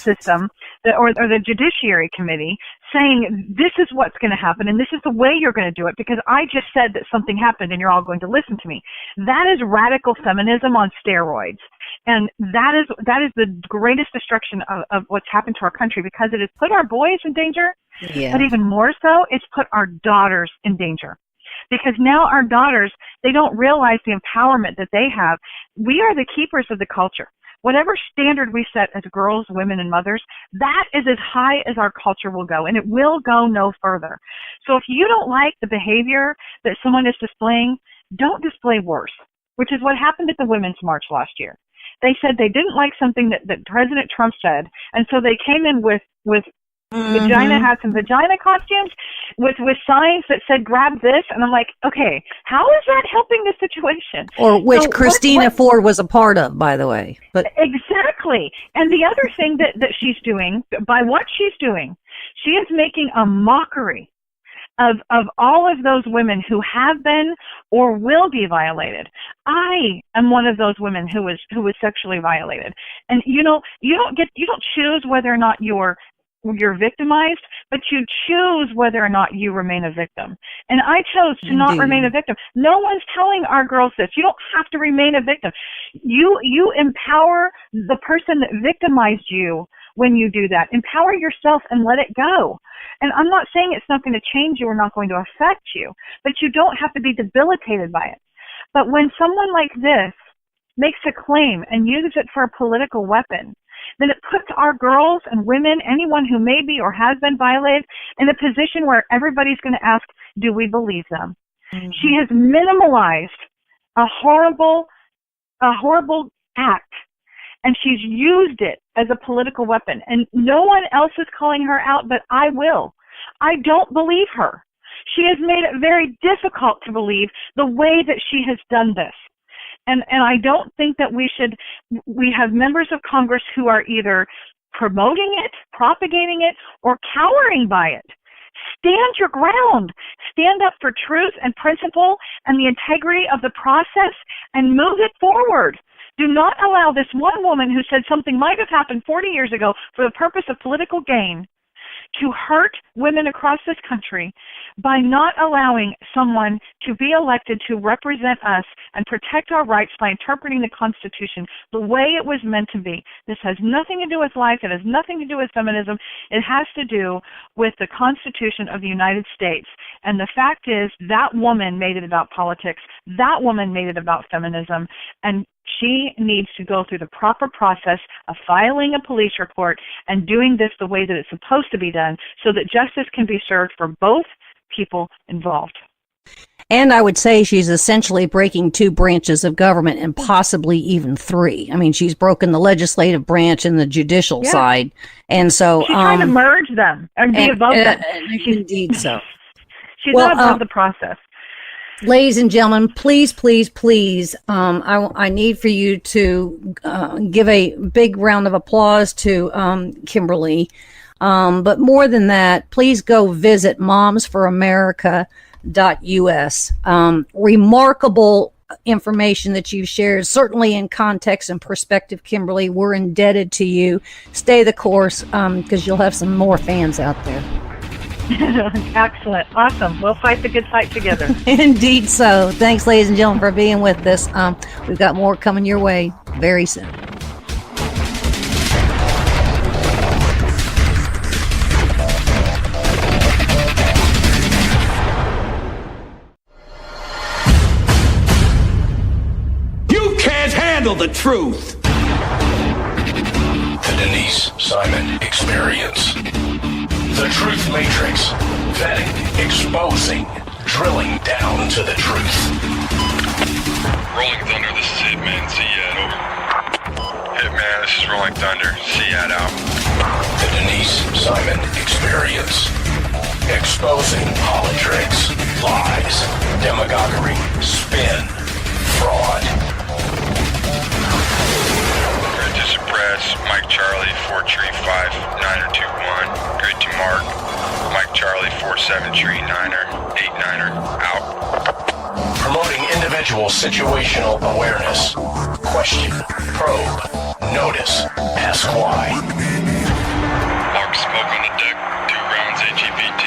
system or the Judiciary Committee saying this is what's going to happen and this is the way you're going to do it because I just said that something happened and you're all going to listen to me. That is radical feminism on steroids. And that is the greatest destruction of what's happened to our country because it has put our boys in danger, but even more so, it's put our daughters in danger. Because now our daughters, they don't realize the empowerment that they have. We are the keepers of the culture. Whatever standard we set as girls, women, and mothers, that is as high as our culture will go, and it will go no further. So if you don't like the behavior that someone is displaying, don't display worse, which is what happened at the Women's March last year. They said they didn't like something that President Trump said, and so they came in with vagina hats and vagina costumes with signs that said grab this, and I'm like, okay, how is that helping the situation? Or which Christina Ford was a part of, by the way. But exactly. And the other thing that she's doing, by what she's doing, she is making a mockery of all of those women who have been or will be violated. I am one of those women who was sexually violated. And you don't choose whether or not you're victimized, but you choose whether or not you remain a victim. And I chose to not remain a victim. No one's telling our girls this. You don't have to remain a victim. You empower the person that victimized you when you do that. Empower yourself and let it go. And I'm not saying it's not going to change you or not going to affect you, but you don't have to be debilitated by it. But when someone like this makes a claim and uses it for a political weapon, then it puts our girls and women, anyone who may be or has been violated, in a position where everybody's going to ask, do we believe them? Mm-hmm. She has minimalized a horrible act, and she's used it as a political weapon. And no one else is calling her out, but I will. I don't believe her. She has made it very difficult to believe the way that she has done this. And I don't think that we have members of Congress who are either promoting it, propagating it, or cowering by it. Stand your ground. Stand up for truth and principle and the integrity of the process and move it forward. Do not allow this one woman who said something might have happened 40 years ago for the purpose of political gain to hurt women across this country by not allowing someone to be elected to represent us and protect our rights by interpreting the Constitution the way it was meant to be. This has nothing to do with life. It has nothing to do with feminism. It has to do with the Constitution of the United States. And the fact is that woman made it about politics. That woman made it about feminism. And she needs to go through the proper process of filing a police report and doing this the way that it's supposed to be done so that justice can be served for both people involved. And I would say she's essentially breaking 2 branches of government and possibly even 3. I mean, she's broken the legislative branch and the judicial side. And so she's trying to merge them and be above them. Indeed so. She's not above the process. Ladies and gentlemen, please, I need for you to give a big round of applause to Kimberly. But more than that, please go visit momsforamerica.us. Remarkable information that you've shared, certainly in context and perspective, Kimberly. We're indebted to you. Stay the course because you'll have some more fans out there. Excellent. Awesome. We'll fight the good fight together. Indeed so. Thanks, ladies and gentlemen, for being with us. We've got more coming your way very soon. You can't handle the truth. The Denise Simon Experience. The Truth Matrix. Vetting, exposing, drilling down to the truth. Rolling Thunder, this is Hitman. Ziad, over. Hitman, this is Rolling Thunder. Ziad out. The Denise Simon Experience. exposing politics, lies, demagoguery, spin, fraud. Grid to suppress, Mike Charlie, 4 tree 5, 9er 2-1. Grid to mark, Mike Charlie, 4-7 tree 9er, 8-9er, out. Promoting individual situational awareness. Question, probe, notice, ask why. Mark smoke on the deck, 2 rounds HEPT,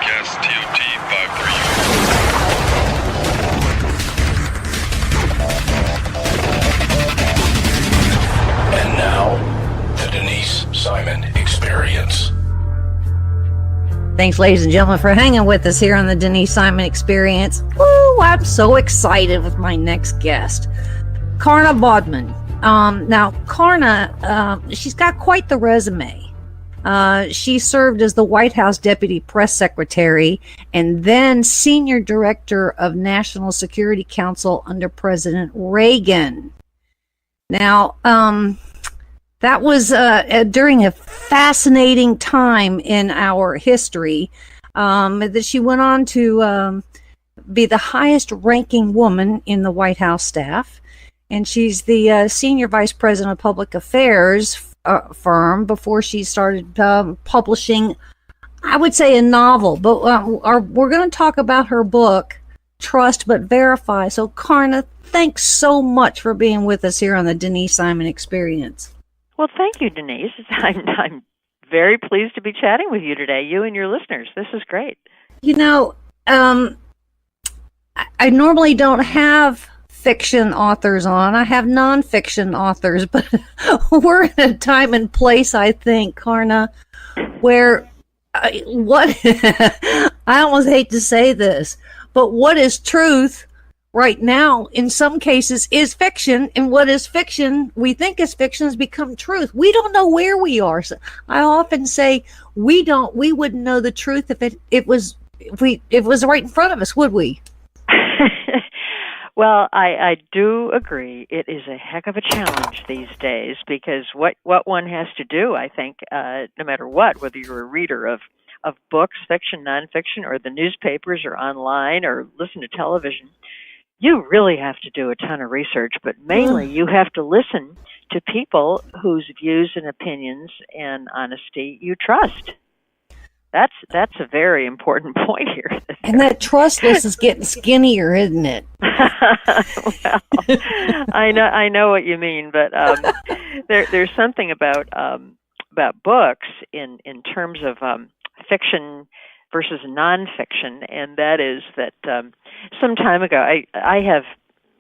gas TOT 5-3. And now, the Denise Simon Experience. Thanks, ladies and gentlemen, for hanging with us here on the Denise Simon Experience. Woo, I'm so excited with my next guest, Karna Bodman. Now, Karna, she's got quite the resume. She served as the White House Deputy Press Secretary and then Senior Director of National Security Council under President Reagan. Now, that was during a fascinating time in our history that she went on to be the highest ranking woman in the White House staff. And she's the Senior Vice President of Public Affairs firm before she started publishing, I would say, a novel. But we're going to talk about her book, Trust But Verify. So, Karna, thanks so much for being with us here on the Denise Simon Experience. Well, thank you, Denise. I'm very pleased to be chatting with you today, you and your listeners. This is great. You know, I normally don't have fiction authors on. I have nonfiction authors, but we're in a time and place, I think, Karna, where I almost hate to say this, but what is truth right now, in some cases, is fiction, and what is fiction, we think is fiction, has become truth. We don't know where we are. So I often say we wouldn't know the truth if it was right in front of us, would we? Well, I do agree. It is a heck of a challenge these days because what one has to do, I think, no matter what, whether you're a reader of books, fiction, nonfiction, or the newspapers, or online, or listen to television, you really have to do a ton of research, but mainly you have to listen to people whose views and opinions and honesty you trust. That's a very important point here. And that trust list is getting skinnier, isn't it? Well, I know what you mean, but there's something about books in terms of fiction versus nonfiction, and that is that some time ago,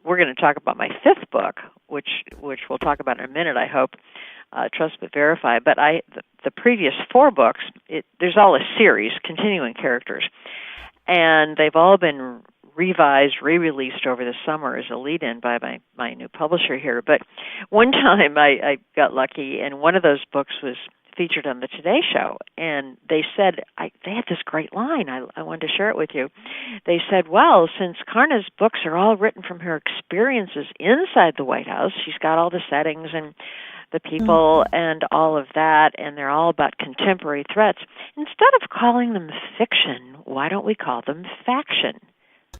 we're going to talk about my 5th book, which we'll talk about in a minute, I hope, Trust But Verify. But the previous 4 books, there's all a series, continuing characters, and they've all been revised, re-released over the summer as a lead-in by my new publisher here. But one time I got lucky, and one of those books was featured on the Today Show, and they said, they had this great line, I wanted to share it with you. They said, well, since Karna's books are all written from her experiences inside the White House, she's got all the settings and the people and all of that, and they're all about contemporary threats. Instead of calling them fiction, why don't we call them faction?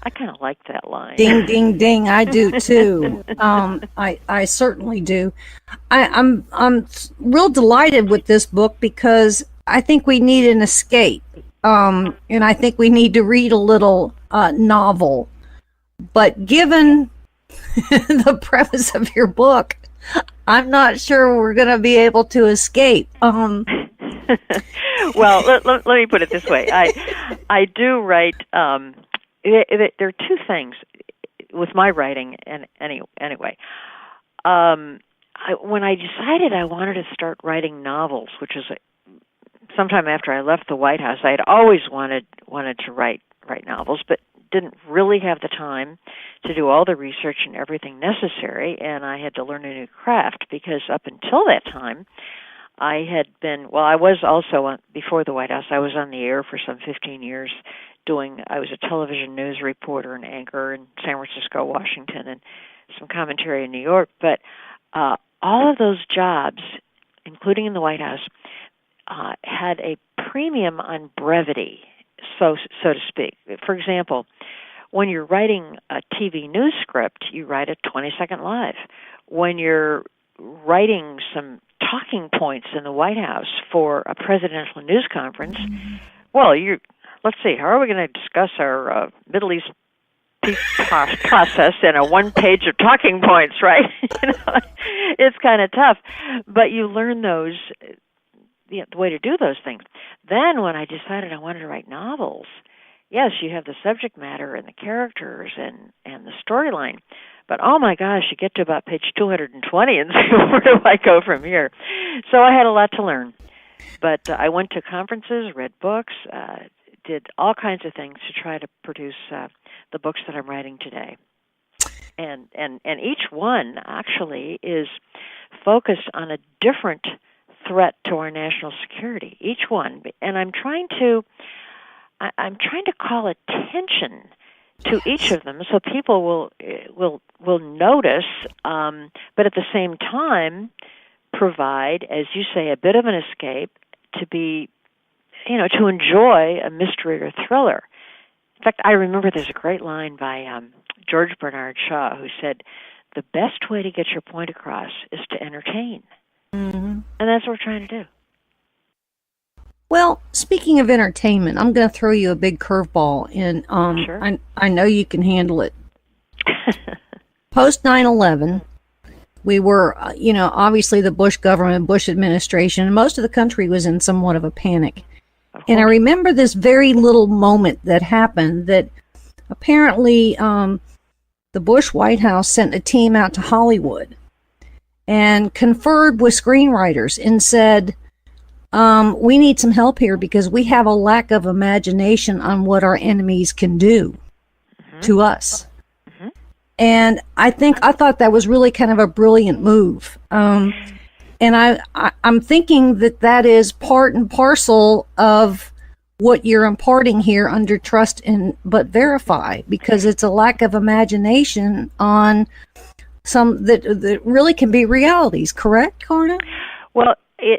I kind of like that line. Ding, ding, ding. I do too. I certainly do. I'm real delighted with this book because I think we need an escape, and I think we need to read a little novel. But given the premise of your book, I'm not sure we're going to be able to escape. Well, let me put it this way. I do write. There are 2 things with my writing, and anyway. When I decided I wanted to start writing novels, which was sometime after I left the White House, I had always wanted to write novels, but didn't really have the time to do all the research and everything necessary, and I had to learn a new craft because up until that time, I had been, I was also, before the White House, I was on the air for some 15 years I was a television news reporter and anchor in San Francisco, Washington, and some commentary in New York. But all of those jobs, including in the White House, had a premium on brevity. so to speak. For example, when you're writing a TV news script, you write a 20-second live. When you're writing some talking points in the White House for a presidential news conference, well, let's see, how are we going to discuss our Middle East peace process in a one page of talking points, right? It's kind of tough, but you learn those, the way to do those things. Then when I decided I wanted to write novels, yes, you have the subject matter and the characters and the storyline, but oh my gosh, you get to about page 220 and say, where do I go from here? So I had a lot to learn, but I went to conferences, read books, did all kinds of things to try to produce the books that I'm writing today. And each one actually is focused on a different threat to our national security. Each one, and I'm trying to call attention to each of them so people will notice, but at the same time provide, as you say, a bit of an escape to be, to enjoy a mystery or thriller. In fact, I remember there's a great line by George Bernard Shaw who said, the best way to get your point across is to entertain. Mm-hmm. And that's what we're trying to do. Well, speaking of entertainment, I'm going to throw you a big curveball, and sure. I know you can handle it. Post 9/11, we were, obviously the Bush government, Bush administration, most of the country was in somewhat of a panic. And I remember this very little moment that happened that apparently the Bush White House sent a team out to Hollywood and conferred with screenwriters and said, we need some help here because we have a lack of imagination on what our enemies can do to us. Mm-hmm. And I thought that was really kind of a brilliant move. And I'm thinking that is part and parcel of what you're imparting here under trust but verify, because it's a lack of imagination on some that really can be realities. Correct, Karna? Well,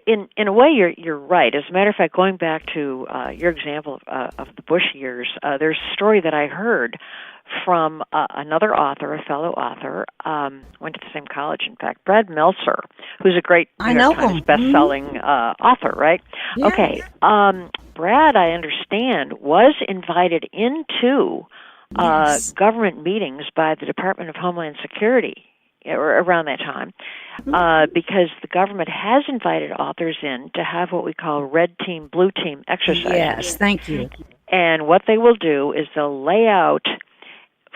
in a way, you're right. As a matter of fact, going back to your example of the Bush years, there's a story that I heard from another author, a fellow author, went to the same college, in fact, Brad Meltzer, who's a great New York Times best-selling author, right? Yeah. Okay. Brad, I understand, was invited into government meetings by the Department of Homeland Security around that time, because the government has invited authors in to have what we call red team, blue team exercises. Yes, thank you. And what they will do is they'll lay out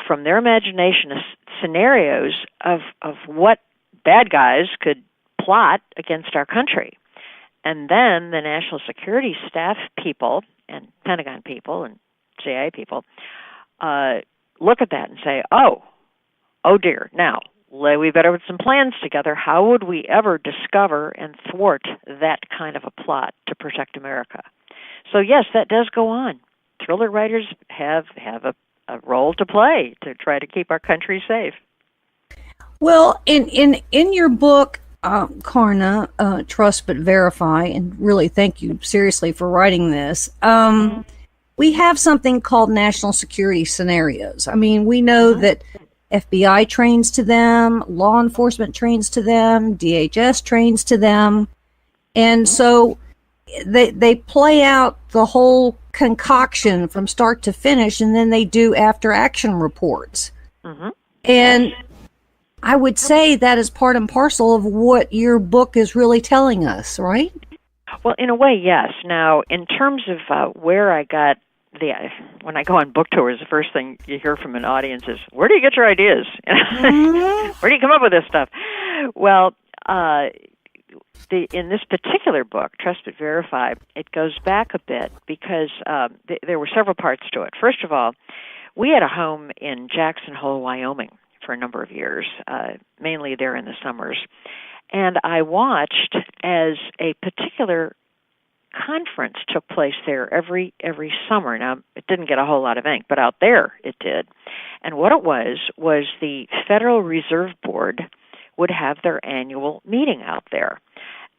from their imagination scenarios of what bad guys could plot against our country. And then the national security staff people and Pentagon people and CIA people look at that and say, oh dear, now we better put some plans together. How would we ever discover and thwart that kind of a plot to protect America? So yes, that does go on. Thriller writers have a role to play to try to keep our country safe. Well, in your book, Karna, Trust But Verify, and really thank you seriously for writing this, we have something called national security scenarios. I mean, we know that FBI trains to them, law enforcement trains to them, DHS trains to them, and so they play out the whole concoction from start to finish, and then they do after action reports. And I would say that is part and parcel of what your book is really telling us, right? Well, in a way, yes. Now, in terms of where I got when I go on book tours, the first thing you hear from an audience is, where do you get your ideas? Where do you come up with this stuff? Well, in this particular book, Trust But Verify, it goes back a bit because there were several parts to it. First of all, we had a home in Jackson Hole, Wyoming for a number of years, mainly there in the summers. And I watched as a particular conference took place there every summer. Now, it didn't get a whole lot of ink, but out there it did. And what it was the Federal Reserve Board would have their annual meeting out there.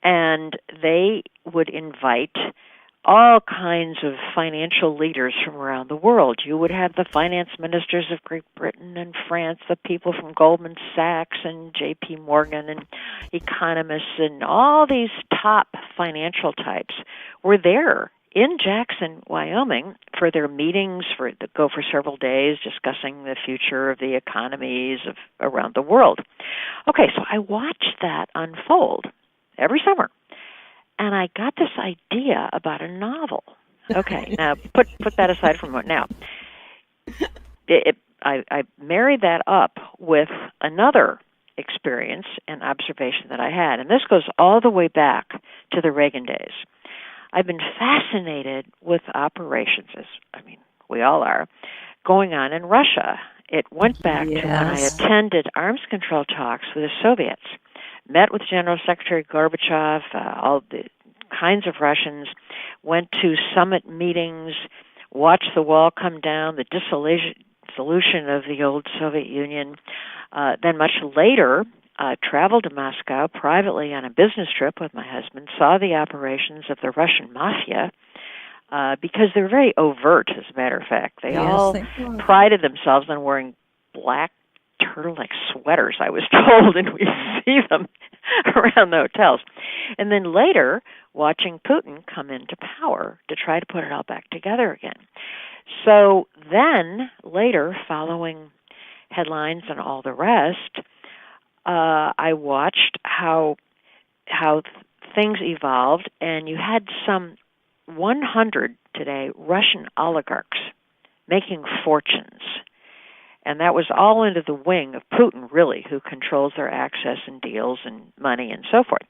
And they would invite all kinds of financial leaders from around the world. You would have the finance ministers of Great Britain and France, the people from Goldman Sachs and J.P. Morgan and economists, and all these top financial types were there in Jackson, Wyoming, for their meetings that go for several days, discussing the future of the economies of around the world. Okay, so I watched that unfold every summer. And I got this idea about a novel. Okay, now put that aside for a moment. Now, I married that up with another experience and observation that I had, and this goes all the way back to the Reagan days. I've been fascinated with operations, as we all are, going on in Russia. It went back to when I attended arms control talks with the Soviets. Met with General Secretary Gorbachev, all the kinds of Russians, went to summit meetings, watched the wall come down, the dissolution of the old Soviet Union. Then much later, traveled to Moscow privately on a business trip with my husband, saw the operations of the Russian mafia, because they're very overt, as a matter of fact. They all prided themselves on wearing black turtleneck sweaters, I was told, and we see them around the hotels. And then later, watching Putin come into power to try to put it all back together again. So then, later, following headlines and all the rest, I watched how things evolved, and you had some 100 today Russian oligarchs making fortunes. And that was all under the wing of Putin, really, who controls their access and deals and money and so forth.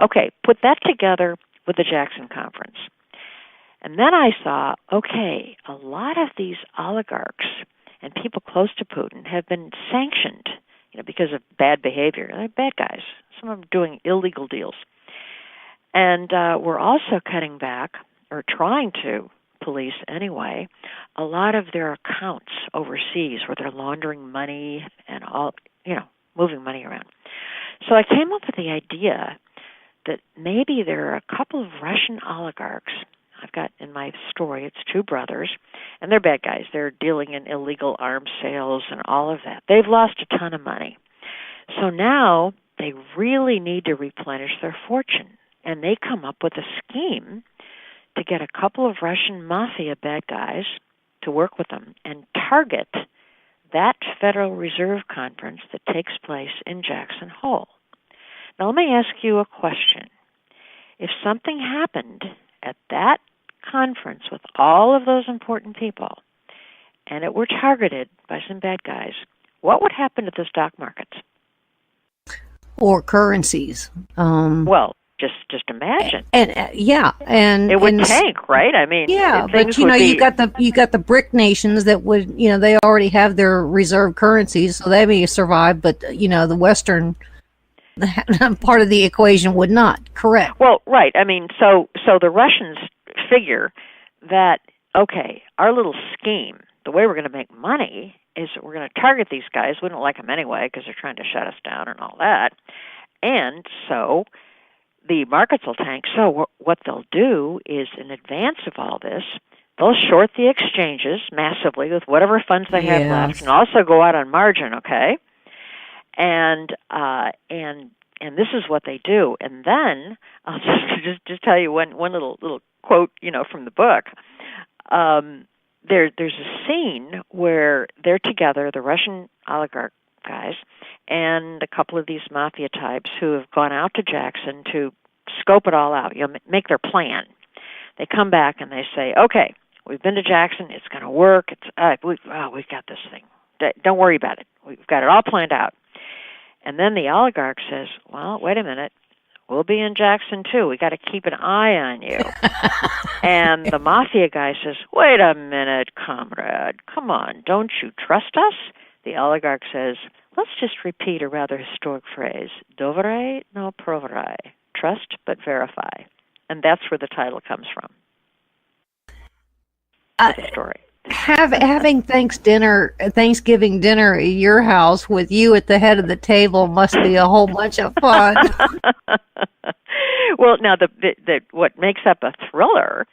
Okay, put that together with the Jackson Conference. And then I saw, okay, a lot of these oligarchs and people close to Putin have been sanctioned, because of bad behavior. They're bad guys. Some of them doing illegal deals. And we're also cutting back, or trying to police anyway, a lot of their accounts overseas where they're laundering money and all, moving money around. So I came up with the idea that maybe there are a couple of Russian oligarchs. I've got in my story, it's two brothers, and they're bad guys. They're dealing in illegal arms sales and all of that. They've lost a ton of money. So now they really need to replenish their fortune. And they come up with a scheme to get a couple of Russian mafia bad guys to work with them and target that Federal Reserve Conference that takes place in Jackson Hole. Now, let me ask you a question. If something happened at that conference with all of those important people, and it were targeted by some bad guys, what would happen to the stock markets? Or currencies. Well, just imagine. And and it would tank, right? But you got the BRIC nations that would, they already have their reserve currencies, so they may survive, but the Western part of the equation would not. Correct. Well, right. So the Russians figure that, okay, our little scheme, the way we're going to make money is we're going to target these guys. We don't like them anyway because they're trying to shut us down and all that. And so the markets will tank. So what they'll do is, in advance of all this, they'll short the exchanges massively with whatever funds they have left, and also go out on margin. Okay, and this is what they do. And then I'll just tell you one little quote, from the book. There's a scene where they're together, the Russian oligarch guys, and a couple of these mafia types who have gone out to Jackson to scope it all out, make their plan. They come back and they say, okay, we've been to Jackson, it's going to work, we've got this thing. Don't worry about it. We've got it all planned out. And then the oligarch says, well, wait a minute, we'll be in Jackson too. We got to keep an eye on you. And the mafia guy says, wait a minute, comrade, come on, don't you trust us? The oligarch says, let's just repeat a rather historic phrase, doverai no proverai, trust but verify. And that's where the title comes from. The story. Having Thanksgiving dinner at your house with you at the head of the table must be a whole bunch of fun. Well, now the what makes up a thriller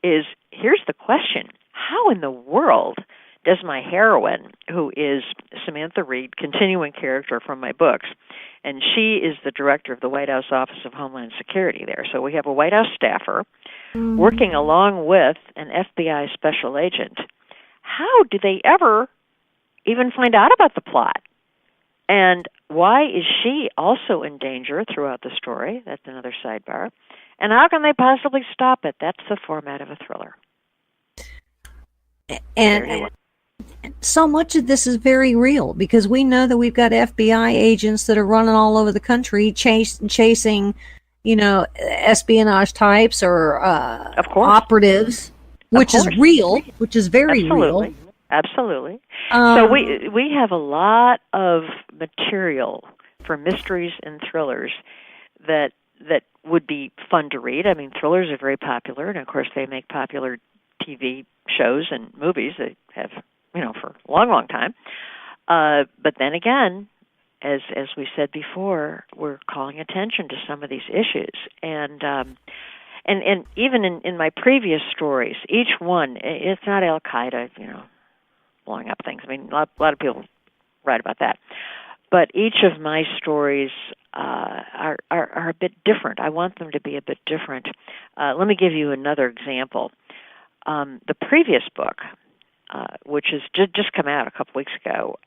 is, here's the question: how in the world does my heroine, who is Samantha Reed, continuing character from my books, and she is the director of the White House Office of Homeland Security there. So we have a White House staffer working along with an FBI special agent. How do they ever even find out about the plot? And why is she also in danger throughout the story? That's another sidebar. And how can they possibly stop it? That's the format of a thriller. And so much of this is very real, because we know that we've got FBI agents that are running all over the country chasing, espionage types or operatives, which is real, which is very real. Absolutely. So we have a lot of material for mysteries and thrillers that would be fun to read. I mean, thrillers are very popular, and of course they make popular TV shows and movies that have, for a long, long time. But then again, as we said before, we're calling attention to some of these issues. And even in my previous stories, each one, it's not Al-Qaeda, blowing up things. I mean, a lot of people write about that. But each of my stories are a bit different. I want them to be a bit different. Let me give you another example. The previous book, which has just come out a couple weeks ago,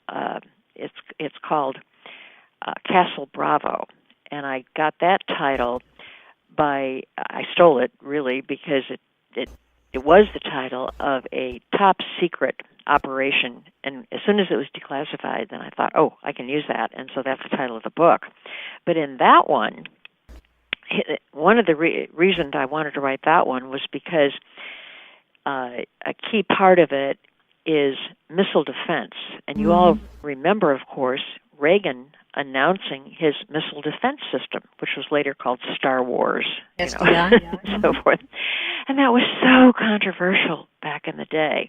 it's called Castle Bravo, and I got that title I stole it really because it was the title of a top secret operation, and as soon as it was declassified, then I thought, I can use that, and so that's the title of the book. But in that one of the reasons I wanted to write that one was because a key part of it is missile defense. And you all remember, of course, Reagan announcing his missile defense system, which was later called Star Wars, and so forth. And that was so controversial back in the day.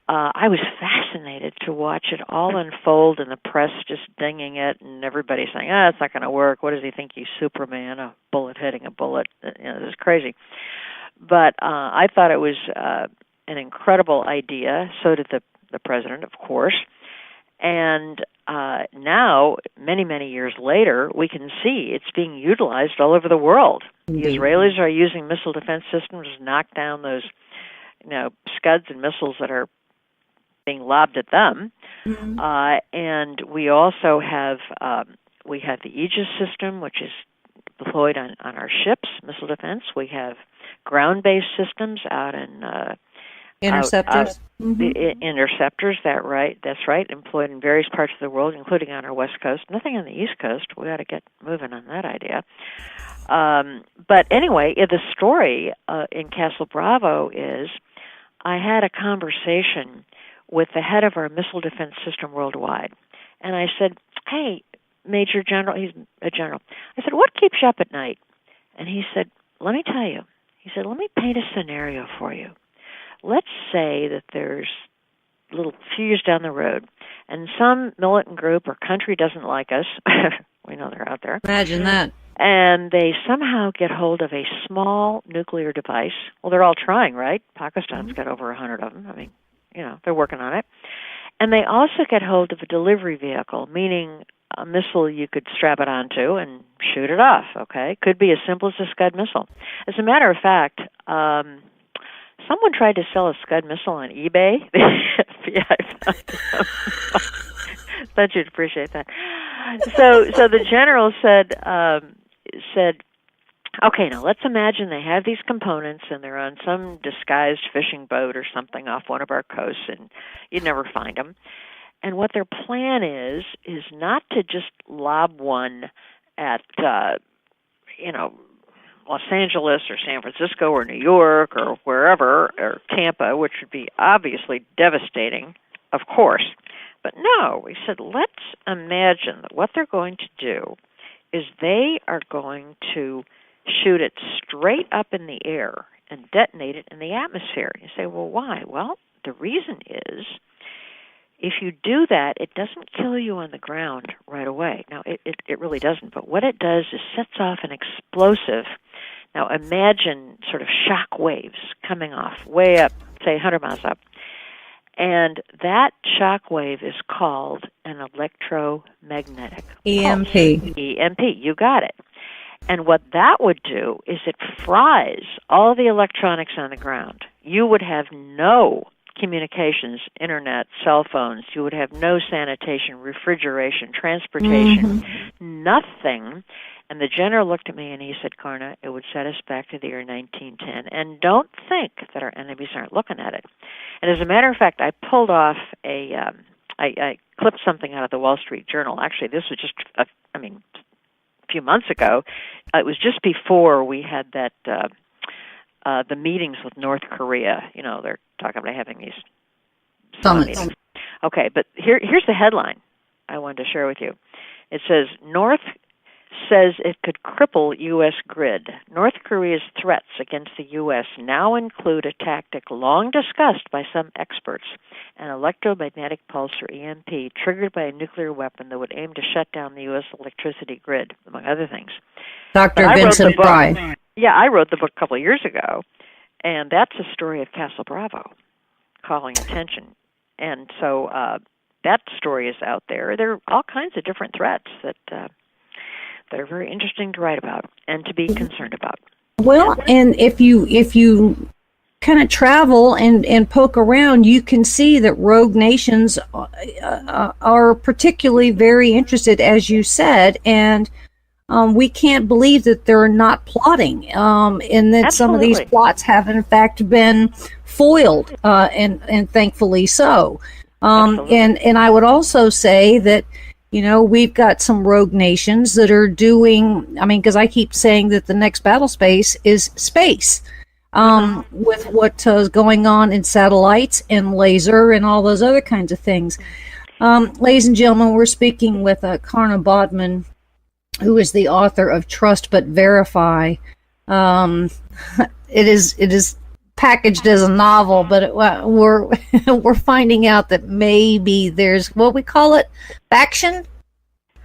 I was fascinated to watch it all unfold, and the press just dinging it, and everybody saying, it's not going to work. What does he think? He's Superman, a bullet hitting a bullet. This is crazy. But I thought it was an incredible idea. So did the president, of course. And now, many, many years later, we can see it's being utilized all over the world. The Israelis are using missile defense systems to knock down those, Scuds and missiles that are being lobbed at them. And we also have the Aegis system, which is deployed on our ships, missile defense. We have ground-based systems out in interceptors. Interceptors. That's right. Employed in various parts of the world, including on our west coast. Nothing on the east coast. We got to get moving on that idea. But anyway, the story in Castle Bravo is I had a conversation with the head of our missile defense system worldwide, and I said, "Hey, Major General," he's a general. I said, "What keeps you up at night?" And he said, "Let me tell you." He said, "Let me paint a scenario for you. Let's say that there's a few years down the road, and some militant group or country doesn't like us." We know they're out there. Imagine that. And they somehow get hold of a small nuclear device. Well, they're all trying, right? Pakistan's got over 100 of them. I mean, they're working on it. And they also get hold of a delivery vehicle, meaning a missile you could strap it onto and shoot it off, okay? Could be as simple as a Scud missile. As a matter of fact, someone tried to sell a Scud missile on eBay. The FBI thought you'd appreciate that. So the general said, okay, now let's imagine they have these components and they're on some disguised fishing boat or something off one of our coasts, and you'd never find them. And what their plan is not to just lob one at, Los Angeles or San Francisco or New York or wherever, or Tampa, which would be obviously devastating, of course. But no, we said, let's imagine that what they're going to do is they are going to shoot it straight up in the air and detonate it in the atmosphere. You say, well, why? Well, the reason is if you do that, it doesn't kill you on the ground right away. Now, it really doesn't, but what it does is sets off an explosive Now imagine sort of shock waves coming off way up, say 100 miles up. And that shock wave is called an electromagnetic EMP. pulse. EMP, you got it. And what that would do is it fries all the electronics on the ground. You would have no communications, internet, cell phones. You would have no sanitation, refrigeration, transportation, nothing. And the general looked at me and he said, Karna, it would set us back to the year 1910. And don't think that our enemies aren't looking at it. And as a matter of fact, I pulled off I clipped something out of the Wall Street Journal. Actually, this was just, a few months ago. It was just before we had that, the meetings with North Korea. You know, they're talking about having these summit meetings. Okay, but here's the headline I wanted to share with you. It says, North says it could cripple U.S. grid. North Korea's threats against the U.S. now include a tactic long discussed by some experts, an electromagnetic pulse, or EMP, triggered by a nuclear weapon that would aim to shut down the U.S. electricity grid, among other things. Dr. Vincent Fry. Yeah, I wrote the book a couple of years ago, and that's a story of Castle Bravo calling attention. And so that story is out there. There are all kinds of different threats that are very interesting to write about and to be concerned about. Well, and if you kind of travel and poke around, you can see that rogue nations are particularly very interested, as you said, and we can't believe that they're not plotting, and that some of these plots have in fact been foiled, and thankfully so. And I would also say that, you know, we've got some rogue nations that are doing, because I keep saying that the next battle space is space, with what is going on in satellites and laser and all those other kinds of things. Ladies and gentlemen, we're speaking with Karna Bodman, who is the author of Trust But Verify. It is packaged as a novel, but we're finding out that maybe there's what we call it, faction.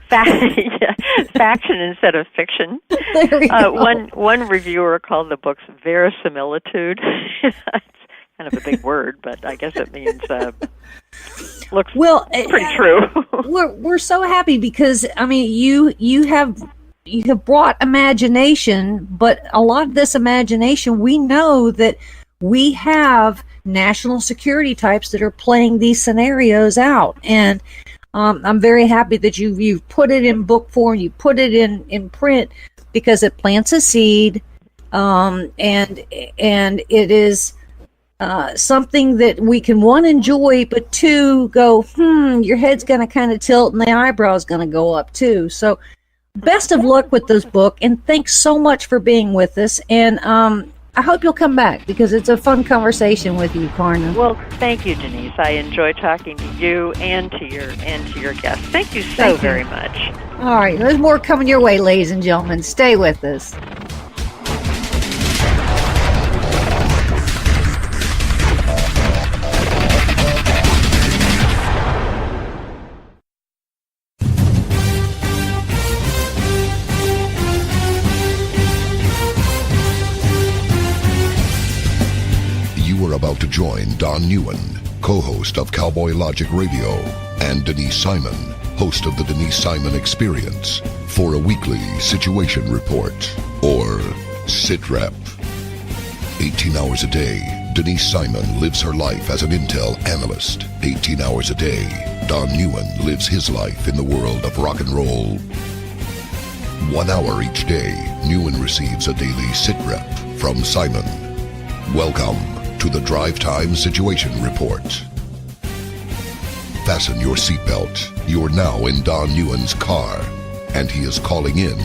Faction instead of fiction. One reviewer called the book verisimilitude. It's kind of a big word, but I guess it means looks pretty true. we're so happy because you have brought imagination, but a lot of this imagination, we know that we have national security types that are playing these scenarios out, and I'm very happy that you've put it in book form, you put it in print, because it plants a seed, and it is something that we can, one, enjoy, but two, go, your head's going to kind of tilt and the eyebrow's going to go up too. So best of luck with this book, and thanks so much for being with us, and I hope you'll come back, because it's a fun conversation with you, Karna. Well, thank you, Denise. I enjoy talking to you and to your guests. Thank you so very much. All right, there's more coming your way, ladies and gentlemen. Stay with us. About to join Don Newen, co-host of Cowboy Logic Radio, and Denise Simon, host of the Denise Simon Experience, for a weekly situation report, or SITREP. 18 hours a day, Denise Simon lives her life as an intel analyst. 18 hours a day, Don Newen lives his life in the world of rock and roll. 1 hour each day, Newen receives a daily SITREP from Simon. Welcome to the Drive Time Situation Report. Fasten your seatbelt. You're now in Don Newen's car, and he is calling in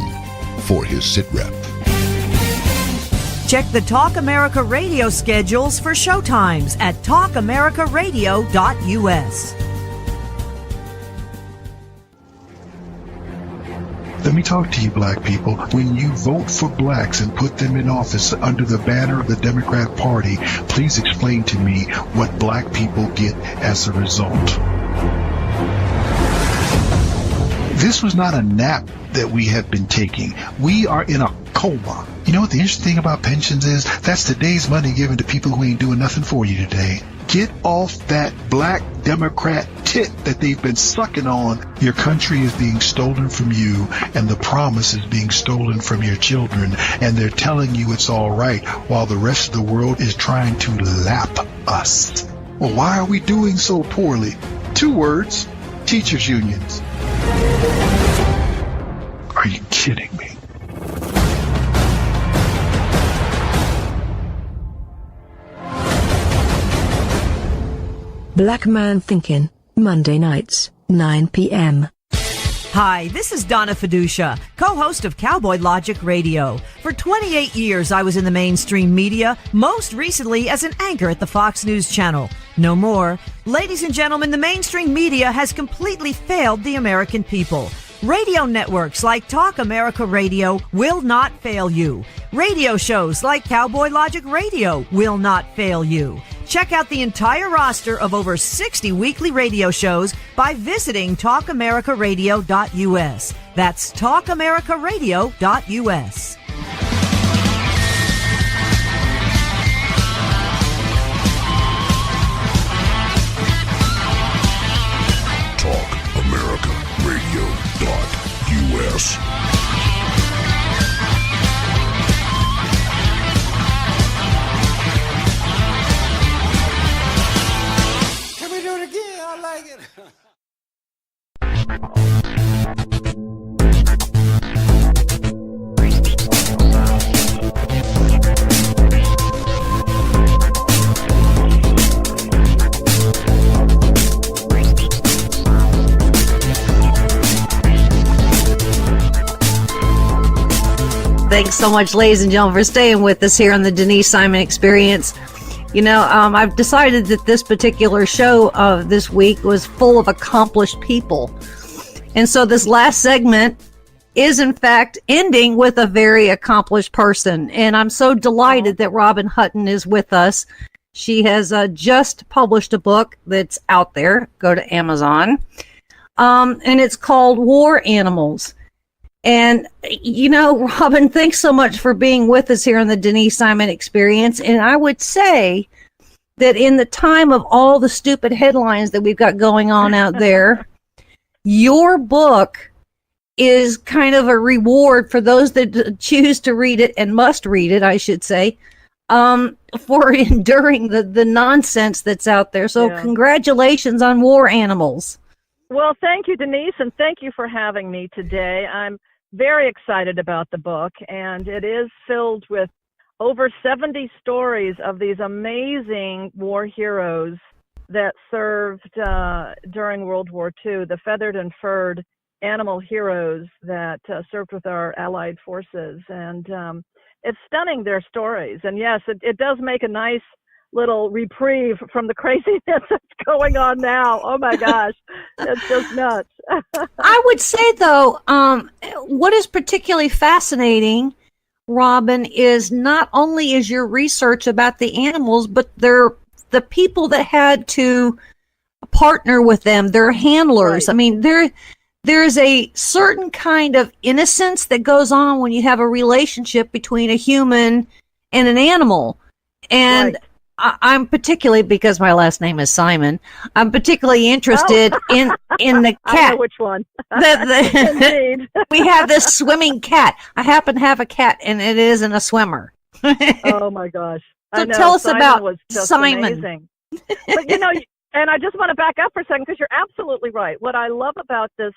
for his SITREP. Check the Talk America Radio schedules for showtimes at talkamericaradio.us. Let me talk to you, black people. When you vote for blacks and put them in office under the banner of the Democrat Party, please explain to me what black people get as a result. This was not a nap that we have been taking. We are in a coma. You know what the interesting thing about pensions is? That's today's money given to people who ain't doing nothing for you today. Get off that black Democrat tit that they've been sucking on. Your country is being stolen from you, and the promise is being stolen from your children, and they're telling you it's all right while the rest of the world is trying to lap us. Well, why are we doing so poorly? 2 words: teachers' unions. Are you kidding me? Black Man Thinking, Monday nights, 9 p.m. Hi, this is Donna Fiducia, co-host of Cowboy Logic Radio. For 28 years, I was in the mainstream media, most recently as an anchor at the Fox News Channel. No more. Ladies and gentlemen, the mainstream media has completely failed the American people. Radio networks like Talk America Radio will not fail you. Radio shows like Cowboy Logic Radio will not fail you. Check out the entire roster of over 60 weekly radio shows by visiting talkamericaradio.us. That's talkamericaradio.us. TalkAmericaRadio.us. Thanks so much, ladies and gentlemen, for staying with us here on the Denise Simon Experience. You know, I've decided that this particular show this week was full of accomplished people. And so this last segment is, in fact, ending with a very accomplished person. And I'm so delighted that Robin Hutton is with us. She has just published a book that's out there. Go to Amazon. And it's called War Animals. And, you know, Robin, thanks so much for being with us here on the Denise Simon Experience. And I would say that in the time of all the stupid headlines that we've got going on out there, your book is kind of a reward for those that choose to read it and must read it, I should say, for enduring the nonsense that's out there. So Congratulations on War Animals. Well, thank you, Denise, and thank you for having me today. I'm very excited about the book, and it is filled with over 70 stories of these amazing war heroes that served during World War II, the feathered and furred animal heroes that served with our Allied forces. And it's stunning, their stories. And yes, it does make a nice little reprieve from the craziness that's going on now. Oh my gosh, it's just nuts. I would say, though, what is particularly fascinating, Robin, is not only is your research about the animals, but they're the people that had to partner with them, their handlers. Right. I mean, there's a certain kind of innocence that goes on when you have a relationship between a human and an animal. And right. I'm particularly, because my last name is Simon, I'm particularly interested in the cat. I know which one. Indeed. We have this swimming cat. I happen to have a cat, and it isn't a swimmer. Oh my gosh. So I know. tell us Simon about was just Simon. Amazing. But you know, and I just want to back up for a second, because you're absolutely right. What I love about this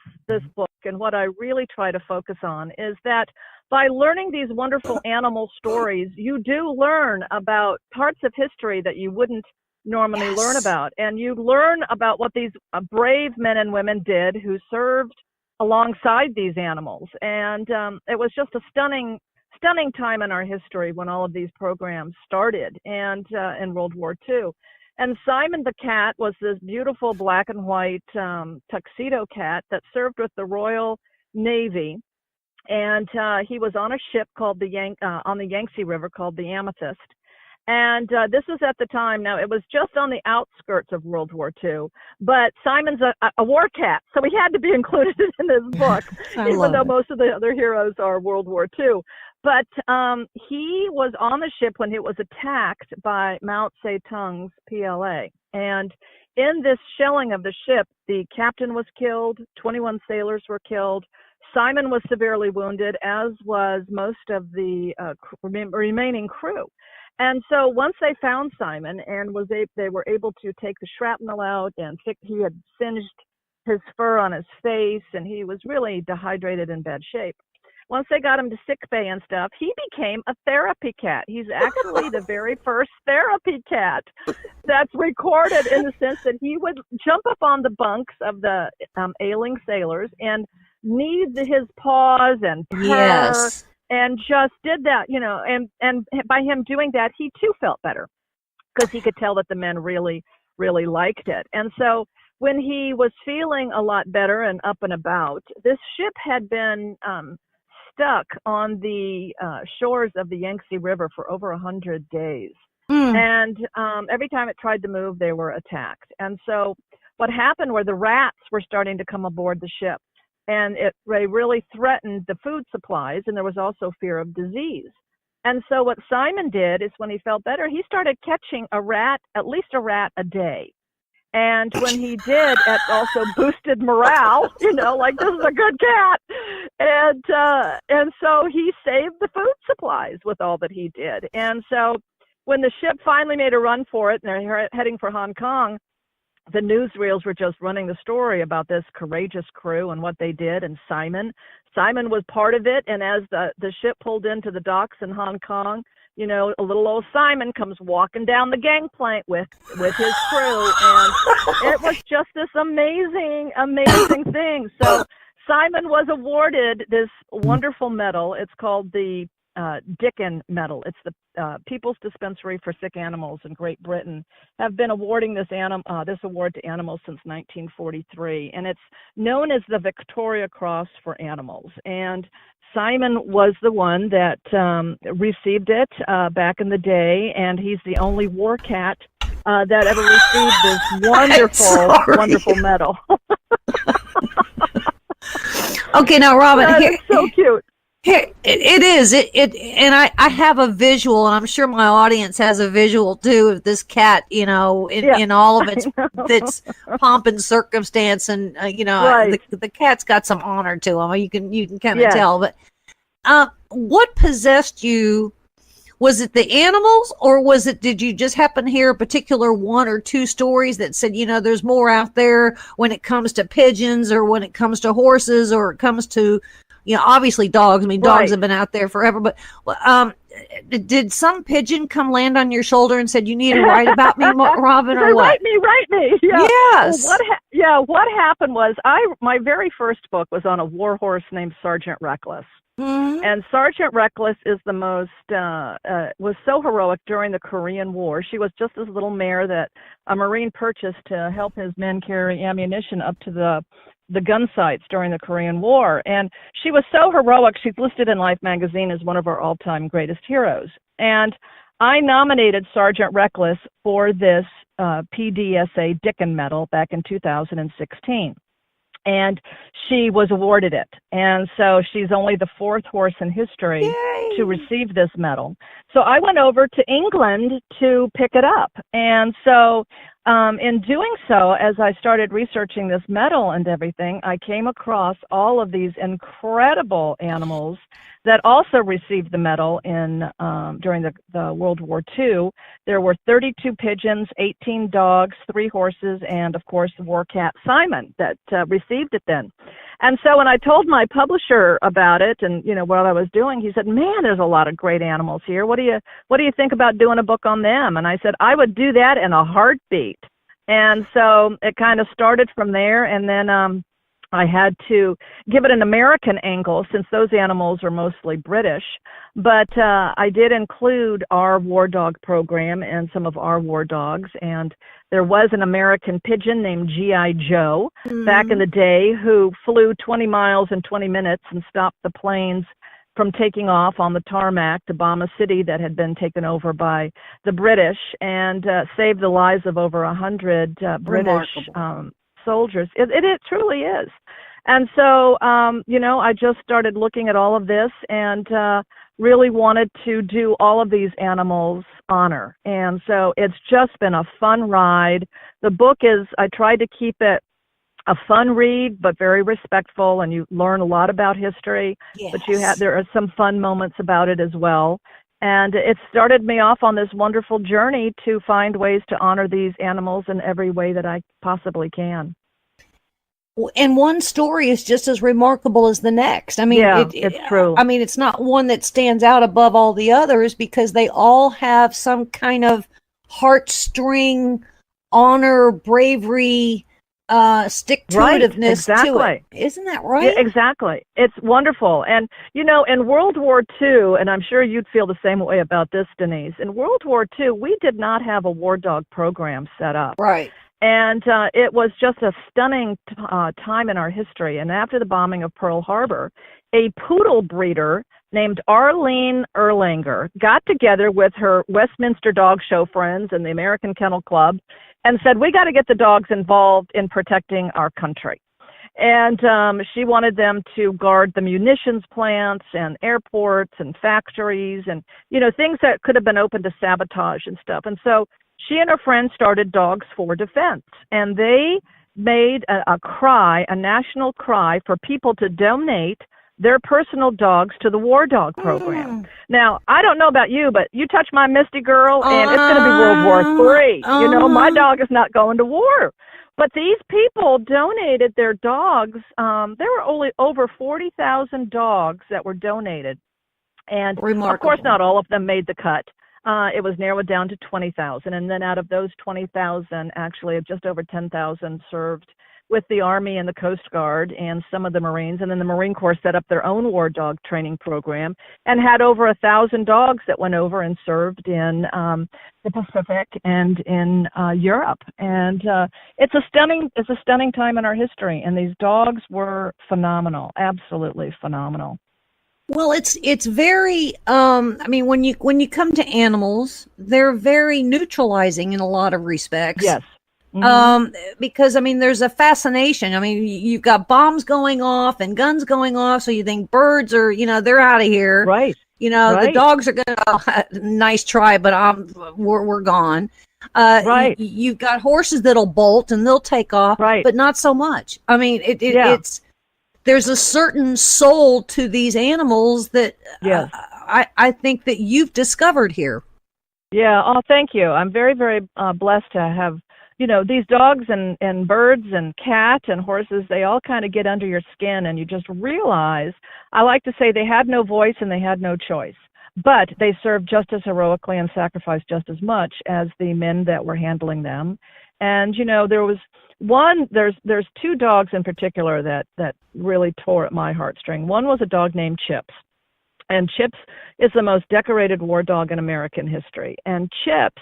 book, and what I really try to focus on, is that by learning these wonderful animal stories, you do learn about parts of history that you wouldn't normally learn about. And you learn about what these brave men and women did who served alongside these animals. And it was just a stunning time in our history when all of these programs started, and in World War II. And Simon the cat was this beautiful black and white tuxedo cat that served with the Royal Navy. And he was on a ship called on the Yangtze River called the Amethyst. And this was at the time, now it was just on the outskirts of World War II, but Simon's a war cat, so he had to be included in this book, even though most of the other heroes are World War II. But he was on the ship when it was attacked by Mao Zedong's PLA. And in this shelling of the ship, the captain was killed, 21 sailors were killed, Simon was severely wounded, as was most of the remaining crew. And so once they found Simon and they were able to take the shrapnel out, and he had singed his fur on his face, and he was really dehydrated in bad shape. Once they got him to sick bay and stuff, he became a therapy cat. He's actually the very first therapy cat that's recorded, in the sense that he would jump up on the bunks of the ailing sailors and knead his paws and purr. Yes. And just did that, and by him doing that, he too felt better, because he could tell that the men really, really liked it. And so when he was feeling a lot better and up and about, this ship had been stuck on the shores of the Yangtze River for over 100 days. And every time it tried to move, they were attacked. And so what happened were the rats were starting to come aboard the ship. And they really threatened the food supplies, and there was also fear of disease. And so what Simon did is, when he felt better, he started catching at least a rat a day. And when he did, it also boosted morale, like, this is a good cat. And so he saved the food supplies with all that he did. And so when the ship finally made a run for it, and they're heading for Hong Kong, the newsreels were just running the story about this courageous crew and what they did. And Simon was part of it. And as the ship pulled into the docks in Hong Kong, a little old Simon comes walking down the gangplank with his crew. And it was just this amazing, amazing thing. So Simon was awarded this wonderful medal. It's called the Dickon Medal. It's the People's Dispensary for Sick Animals in Great Britain have been awarding this award to animals since 1943, and it's known as the Victoria Cross for Animals. And Simon was the one that received it back in the day, and he's the only war cat that ever received this wonderful medal. Okay, now Robin, it's so cute. Here, it is. And I have a visual, and I'm sure my audience has a visual too, of this cat, in all of its pomp and circumstance, and right. the cat's got some honor to him. You can kind of tell. But what possessed you? Was it the animals, or did you just happen to hear a particular one or two stories that said, there's more out there when it comes to pigeons, or when it comes to horses, or it comes to obviously dogs. I mean, dogs have been out there forever, but did some pigeon come land on your shoulder and said, you need to write about me, Robin, or what? Write me. Yeah. Yes. What happened was, my very first book was on a war horse named Sergeant Reckless. Mm-hmm. And Sergeant Reckless is the most, was so heroic during the Korean War. She was just this little mare that a Marine purchased to help his men carry ammunition up to the gun sites during the Korean War. And she was so heroic, she's listed in Life magazine as one of our all-time greatest heroes. And I nominated Sergeant Reckless for this PDSA Dickon Medal back in 2016. And she was awarded it. And so she's only the fourth horse in history to receive this medal. So I went over to England to pick it up. And so in doing so, as I started researching this medal and everything, I came across all of these incredible animals that also received the medal during the World War II. There were 32 pigeons, 18 dogs, 3 horses, and of course the war cat Simon that received it then. And so when I told my publisher about it and what I was doing, he said, "Man, there's a lot of great animals here. What do you think about doing a book on them?" And I said, "I would do that in a heartbeat." And so it kind of started from there, and then I had to give it an American angle since those animals are mostly British. But I did include our war dog program and some of our war dogs. And there was an American pigeon named G.I. Joe back in the day who flew 20 miles in 20 minutes and stopped the planes from taking off on the tarmac to bomb a city that had been taken over by the British, and saved the lives of over 100 British soldiers. It truly is. And so, I just started looking at all of this, and really wanted to do all of these animals honor. And so it's just been a fun ride. The book I tried to keep it a fun read, but very respectful, and you learn a lot about history, Yes. but there are some fun moments about it as well. And it started me off on this wonderful journey to find ways to honor these animals in every way that I possibly can. And one story is just as remarkable as the next. I mean, it's true. I mean, it's not one that stands out above all the others because they all have some kind of heartstring, honor, bravery, stick-to-itiveness to it. Isn't that right? Yeah, exactly. It's wonderful. And, in World War II, and I'm sure you'd feel the same way about this, Denise, in World War II, we did not have a war dog program set up. Right. And it was just a stunning time in our history. And after the bombing of Pearl Harbor, a poodle breeder named Arlene Erlanger got together with her Westminster Dog Show friends and the American Kennel Club and said, we got to get the dogs involved in protecting our country. And she wanted them to guard the munitions plants and airports and factories and, things that could have been open to sabotage and stuff. And so she and her friends started Dogs for Defense, and they made a national cry for people to donate their personal dogs to the War Dog program. Now, I don't know about you, but you touch my Misty girl, and it's going to be World War III. My dog is not going to war. But these people donated their dogs. There were only over 40,000 dogs that were donated. And, of course, not all of them made the cut. It was narrowed down to 20,000. And then out of those 20,000, actually, just over 10,000 served with the Army and the Coast Guard and some of the Marines. And then the Marine Corps set up their own war dog training program and had over 1,000 dogs that went over and served in the Pacific and in Europe. And it's a stunning time in our history. And these dogs were phenomenal, absolutely phenomenal. Well, it's very, I mean, when you come to animals, they're very neutralizing in a lot of respects. Yes. Mm-hmm. Because, I mean, there's a fascination. I mean, you've got bombs going off and guns going off, so you think birds are, they're out of here. Right. The dogs are going to, nice try, but we're gone. Right. You've got horses that'll bolt and they'll take off, right, but not so much. I mean, it's, there's a certain soul to these animals that I think that you've discovered here. Yeah. Oh, thank you. I'm very, very blessed to have, these dogs and birds and cat and horses, they all kind of get under your skin and you just realize, I like to say they had no voice and they had no choice, but they served just as heroically and sacrificed just as much as the men that were handling them. And, there was there's two dogs in particular that really tore at my heartstring. One was a dog named Chips. And Chips is the most decorated war dog in American history. And Chips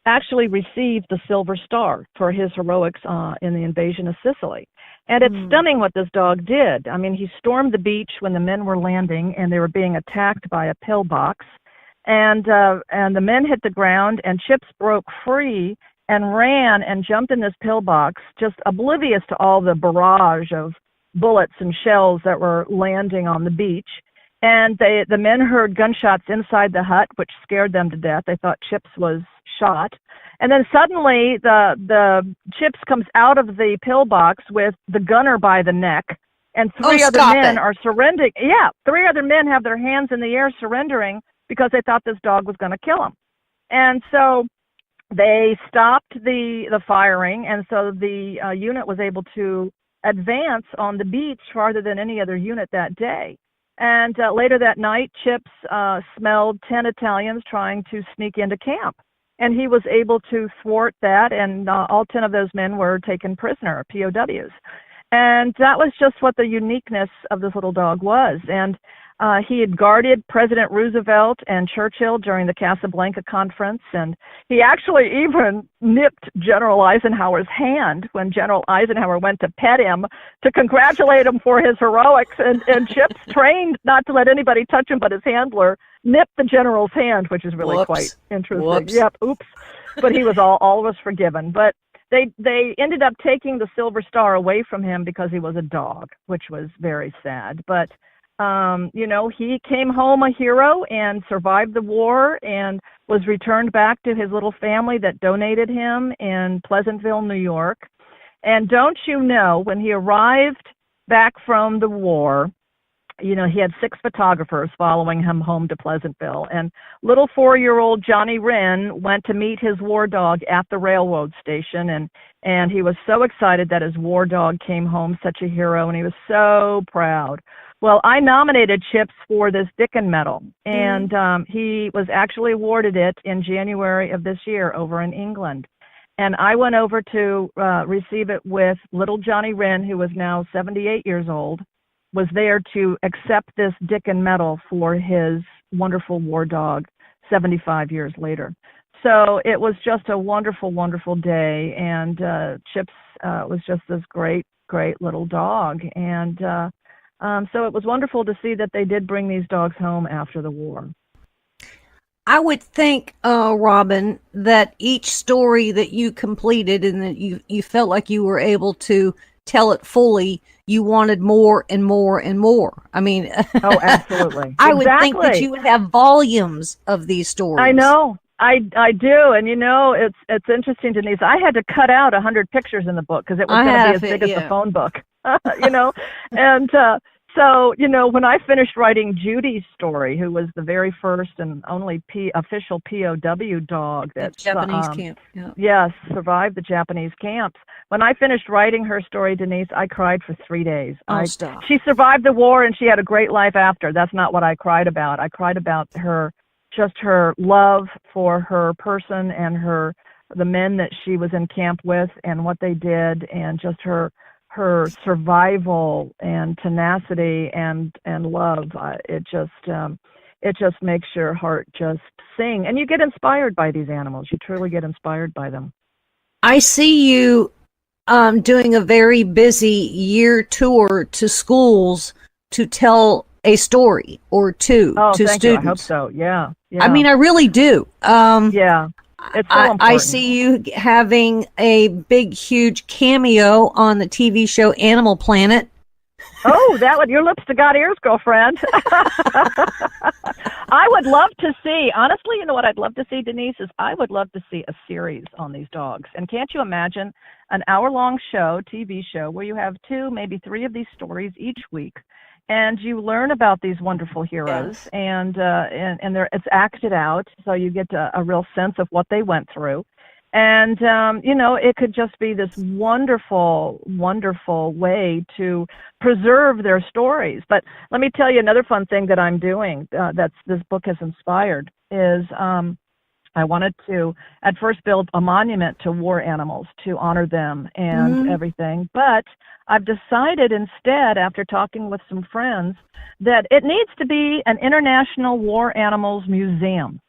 actually received the Silver Star for his heroics in the invasion of Sicily. And it's stunning what this dog did. I mean, he stormed the beach when the men were landing and they were being attacked by a pillbox. And the men hit the ground and Chips broke free and ran and jumped in this pillbox, just oblivious to all the barrage of bullets and shells that were landing on the beach. And the men heard gunshots inside the hut, which scared them to death. They thought Chips was shot. And then suddenly the Chips comes out of the pillbox with the gunner by the neck, and three other men are surrendering. Yeah, three other men have their hands in the air surrendering because they thought this dog was going to kill them. And so they stopped the firing, and so the unit was able to advance on the beach farther than any other unit that day. And later that night, Chips smelled 10 Italians trying to sneak into camp. And he was able to thwart that, and all 10 of those men were taken prisoner, POWs. And that was just what the uniqueness of this little dog was. And he had guarded President Roosevelt and Churchill during the Casablanca conference, and he actually even nipped General Eisenhower's hand when General Eisenhower went to pet him to congratulate him for his heroics, and Chips trained not to let anybody touch him but his handler nipped the general's hand, which is really quite interesting. Whoops. Yep, oops. But he was all was forgiven. But they ended up taking the Silver Star away from him because he was a dog, which was very sad. But He came home a hero and survived the war and was returned back to his little family that donated him in Pleasantville, New York. And don't you know, when he arrived back from the war, he had 6 photographers following him home to Pleasantville. And little 4-year-old Johnny Wren went to meet his war dog at the railroad station. And he was so excited that his war dog came home such a hero, and he was so proud. Well, I nominated Chips for this Dickin Medal, and he was actually awarded it in January of this year over in England. And I went over to receive it with little Johnny Wren, who was now 78 years old, was there to accept this Dickin Medal for his wonderful war dog 75 years later. So it was just a wonderful, wonderful day, and Chips was just this great, great little dog. And so it was wonderful to see that they did bring these dogs home after the war. I would think, Robin, that each story that you completed and that you felt like you were able to tell it fully, you wanted more and more and more. I mean, oh, absolutely. I would think that you would have volumes of these stories. I know. I do. And it's interesting, Denise. I had to cut out 100 pictures in the book because it was going to be as big as the phone book. And so, when I finished writing Judy's story, who was the very first and only official POW dog that Japanese camp. Yeah. Yes, survived the Japanese camps. When I finished writing her story, Denise, I cried for 3 days. Stop. She survived the war and she had a great life after. That's not what I cried about. I cried about her love for her person and the men that she was in camp with and what they did, and just her survival and tenacity and love. It just makes your heart just sing, and you get inspired by these animals. You truly get inspired by them. I see you doing a very busy year tour to schools to tell a story or two to students. You. I hope so. Yeah. I mean, I really do. Yeah. It's so important. I see you having a big, huge cameo on the TV show Animal Planet. Oh, your lips to God ears, girlfriend. I would love to see, honestly, what I'd love to see, Denise, is I would love to see a series on these dogs. And can't you imagine an hour-long TV show, where you have 2, maybe 3 of these stories each week, and you learn about these wonderful heroes, yes. and it's acted out, so you get a real sense of what they went through. And, it could just be this wonderful, wonderful way to preserve their stories. But let me tell you another fun thing that I'm doing this book has inspired is I wanted to at first build a monument to war animals to honor them and everything. But I've decided instead, after talking with some friends, that it needs to be an International War Animals Museum.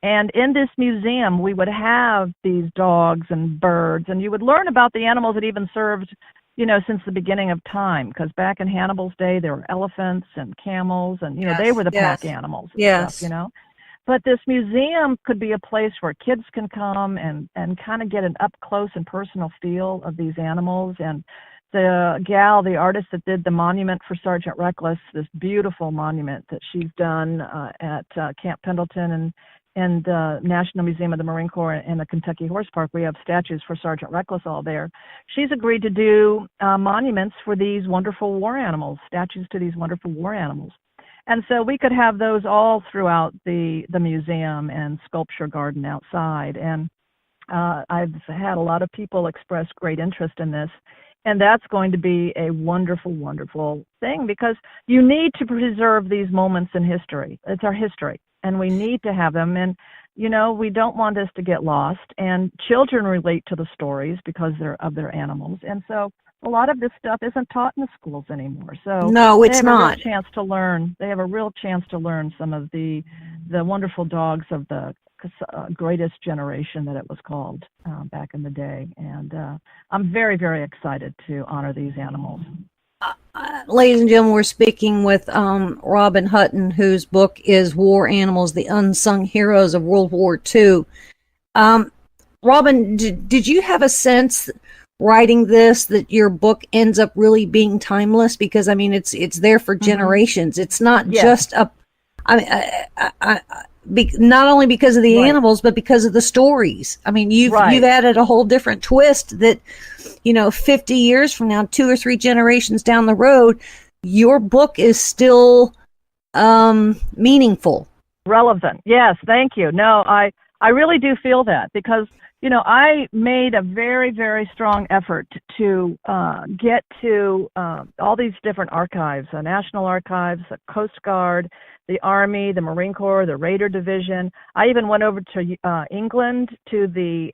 And in this museum, we would have these dogs and birds, and you would learn about the animals that even served, since the beginning of time. Because back in Hannibal's day, there were elephants and camels, and, they were the pack animals. And stuff, But this museum could be a place where kids can come and kind of get an up-close and personal feel of these animals. And the artist that did the monument for Sergeant Reckless, this beautiful monument that she's done at Camp Pendleton and the National Museum of the Marine Corps and the Kentucky Horse Park, we have statues for Sergeant Reckless all there. She's agreed to do monuments for these wonderful war animals, statues to these wonderful war animals. And so we could have those all throughout the museum and sculpture garden outside. And I've had a lot of people express great interest in this. And that's going to be a wonderful, wonderful thing, because you need to preserve these moments in history. It's our history, and we need to have them. And, we don't want this to get lost. And children relate to the stories because they're of their animals. And so a lot of this stuff isn't taught in the schools anymore. So no, it's not. They have a real chance to learn. They have a real chance to learn some of the wonderful dogs of the greatest generation that it was called back in the day. And I'm very, very excited to honor these animals. Ladies and gentlemen, we're speaking with Robin Hutton, whose book is War Animals, the Unsung Heroes of World War II. Robin, did you have a sense writing this that your book ends up really being timeless? Because I mean, it's there for generations. It's not just a, not only because of the animals, but because of the stories. I mean, you've added a whole different twist that, 50 years from now, 2 or 3 generations down the road, your book is still meaningful. Relevant. Yes, thank you. No, I really do feel that because, I made a very, very strong effort to get to all these different archives, the National Archives, the Coast Guard, the Army, the Marine Corps, the Raider Division. I even went over to England to the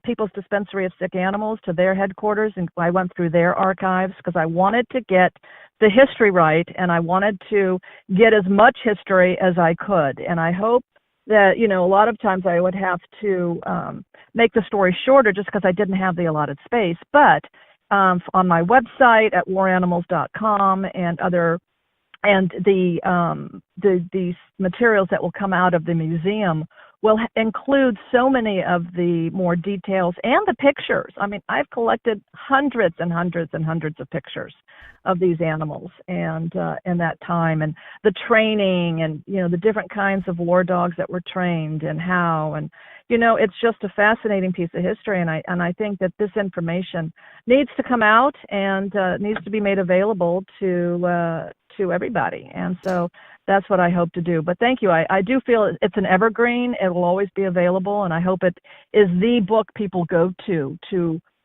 People's Dispensary of Sick Animals, to their headquarters, and I went through their archives because I wanted to get the history right, and I wanted to get as much history as I could. And I hope that, a lot of times I would have to make the story shorter just because I didn't have the allotted space. But on my website at waranimals.com and these materials that will come out of the museum will include so many of the more details and the pictures. I mean, I've collected hundreds and hundreds and hundreds of pictures of these animals and in that time, and the training and, the different kinds of war dogs that were trained and how, and, it's just a fascinating piece of history. And I think that this information needs to come out and needs to be made available to everybody. And so that's what I hope to do. But thank you. I do feel it's an evergreen. It will always be available. And I hope it is the book people go to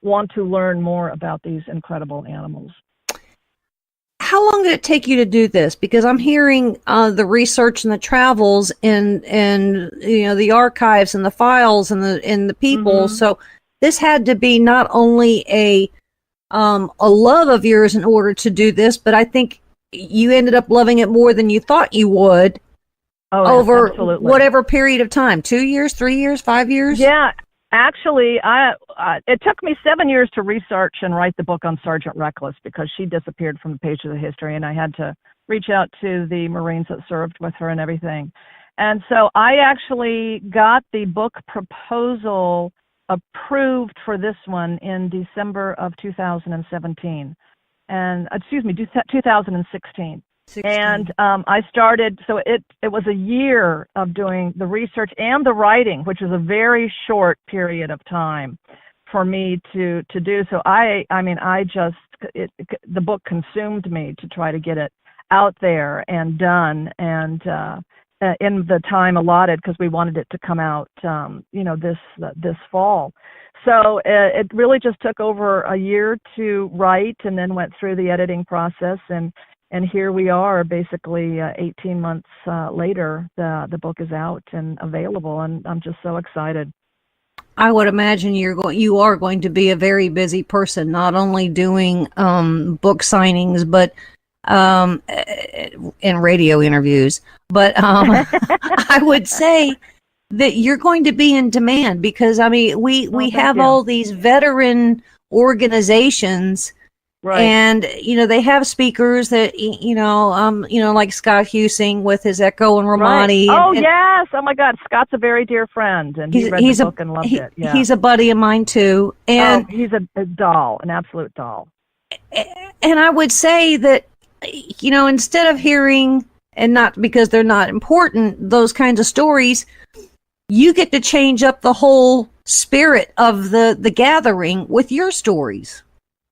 want to learn more about these incredible animals. How long did it take you to do this? Because I'm hearing the research and the travels and the archives and the files and the people. Mm-hmm. So this had to be not only a love of yours in order to do this, but I think you ended up loving it more than you thought you would over whatever period of time. 2 years, 3 years, 5 years? Yeah. Actually, it took me 7 years to research and write the book on Sergeant Reckless because she disappeared from the page of the history, and I had to reach out to the Marines that served with her and everything. And so I actually got the book proposal approved for this one in December of 2017. 2016. And I started, so it was a year of doing the research and the writing, which is a very short period of time for me to do. So the book consumed me to try to get it out there and done and in the time allotted because we wanted it to come out, this fall. So it really just took over a year to write and then went through the editing process. And here we are, basically 18 months later, the book is out and available, and I'm just so excited. I would imagine you are going to be a very busy person, not only doing book signings, but and radio interviews. But I would say that you're going to be in demand because we have all these veteran organizations. Right. And, they have speakers that, like Scott Husing with his Echo and Ramadi. Right. Yes. Oh, my God. Scott's a very dear friend, and he read the book and loved it. Yeah. He's a buddy of mine, too. And he's a doll, an absolute doll. And I would say that, instead of hearing, and not because they're not important, those kinds of stories, you get to change up the whole spirit of the gathering with your stories.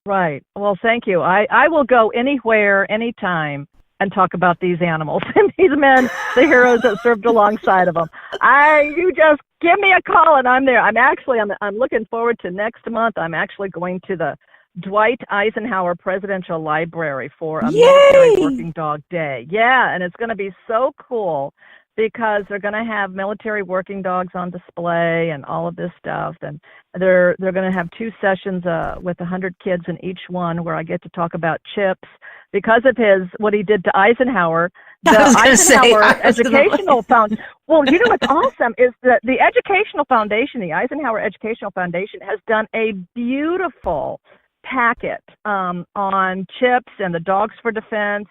Right. Well, thank you. I will go anywhere, anytime, and talk about these animals and these men, the heroes that served alongside of them. You just give me a call and I'm there. I'm looking forward to next month. I'm actually going to the Dwight Eisenhower Presidential Library for a Military Working Dog Day. Yeah, and it's going to be so cool because they're going to have military working dogs on display and all of this stuff. And they're going to have 2 sessions with 100 kids in each one where I get to talk about Chips. Because of what he did to Eisenhower, the Eisenhower Educational Foundation. Well, what's awesome is that the Educational Foundation, the Eisenhower Educational Foundation, has done a beautiful packet on Chips and the Dogs for Defense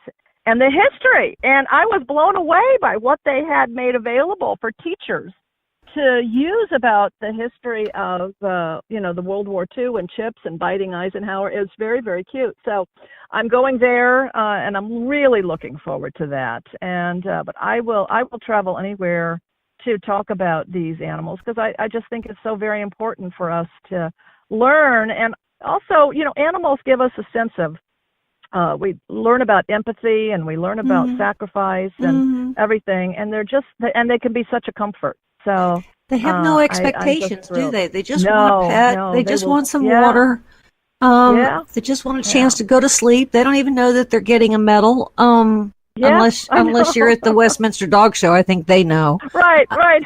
and the history. And I was blown away by what they had made available for teachers to use about the history of, the World War II and chips and biting Eisenhower is very, very cute. So I'm going there, and I'm really looking forward to that. And but I will travel anywhere to talk about these animals, because I just think it's so very important for us to learn. And also, animals give us a sense of, we learn about empathy, and we learn about sacrifice and everything, and they can be such a comfort. So they have no expectations, do they? They just want a pet. They just want some water. They just want a chance to go to sleep. They don't even know that they're getting a medal. Unless you're at the Westminster Dog Show, I think they know. Right. Right.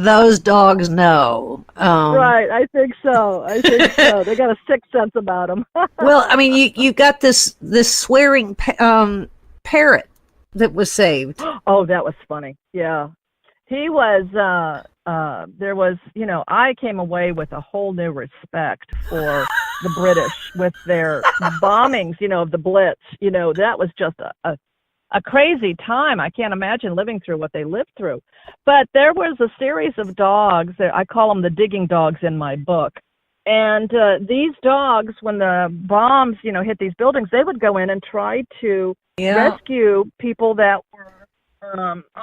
Those dogs know. Right, I think so. They got a sixth sense about them. Well, I mean, you got this swearing parrot that was saved. Oh, that was funny. Yeah, he was. There was, I came away with a whole new respect for the British with their bombings, of the Blitz. That was just a crazy time. I can't imagine living through what they lived through. But there was a series of dogs, I call them the digging dogs in my book. And these dogs, when the bombs, hit these buildings, they would go in and try to rescue people that were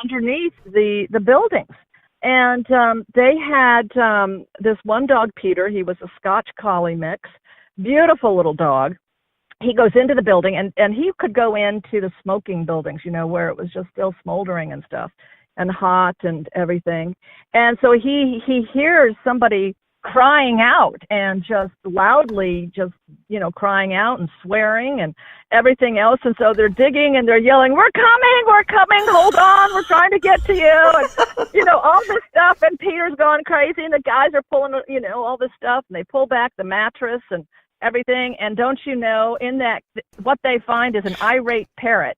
underneath the buildings. And they had this one dog, Peter. He was a Scotch Collie mix, beautiful little dog. He goes into the building, and he could go into the smoking buildings, where it was just still smoldering and stuff and hot and everything. And so he hears somebody crying out, and just loudly crying out and swearing and everything else. And so they're digging and they're yelling, we're coming, hold on, we're trying to get to you. And, all this stuff. And Peter's going crazy, and the guys are pulling, all this stuff, and they pull back the mattress and everything. And don't you know, in that, what they find is an irate parrot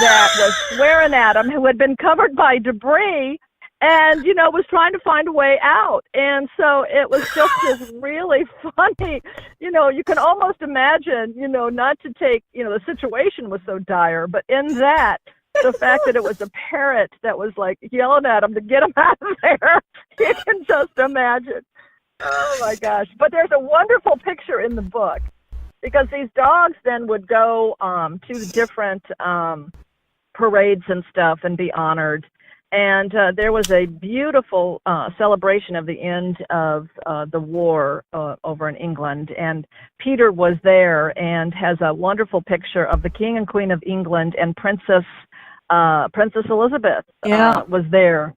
that was swearing at them, who had been covered by debris, and, was trying to find a way out. And so it was just this really funny, you can almost imagine, not to take, the situation was so dire, but in that, the fact that it was a parrot that was like yelling at him to get him out of there, you can just imagine. Oh my gosh. But there's a wonderful picture in the book, because these dogs then would go to the different parades and stuff and be honored. And there was a beautiful celebration of the end of the war over in England. And Peter was there and has a wonderful picture of the King and Queen of England, and Princess Elizabeth was there,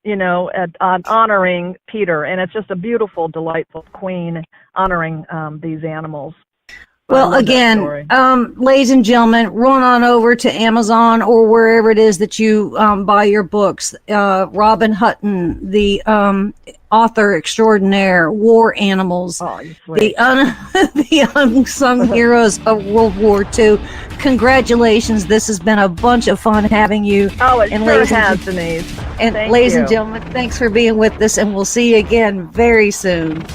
honoring Peter. And it's just a beautiful, delightful queen honoring these animals. Well, again, ladies and gentlemen, run on over to Amazon or wherever it is that you buy your books. Robin Hutton, the author extraordinaire, War Animals, the unsung heroes of World War II. Congratulations. This has been a bunch of fun having you. Oh, it sure has, Denise. And ladies and gentlemen, thanks for being with us, and we'll see you again very soon.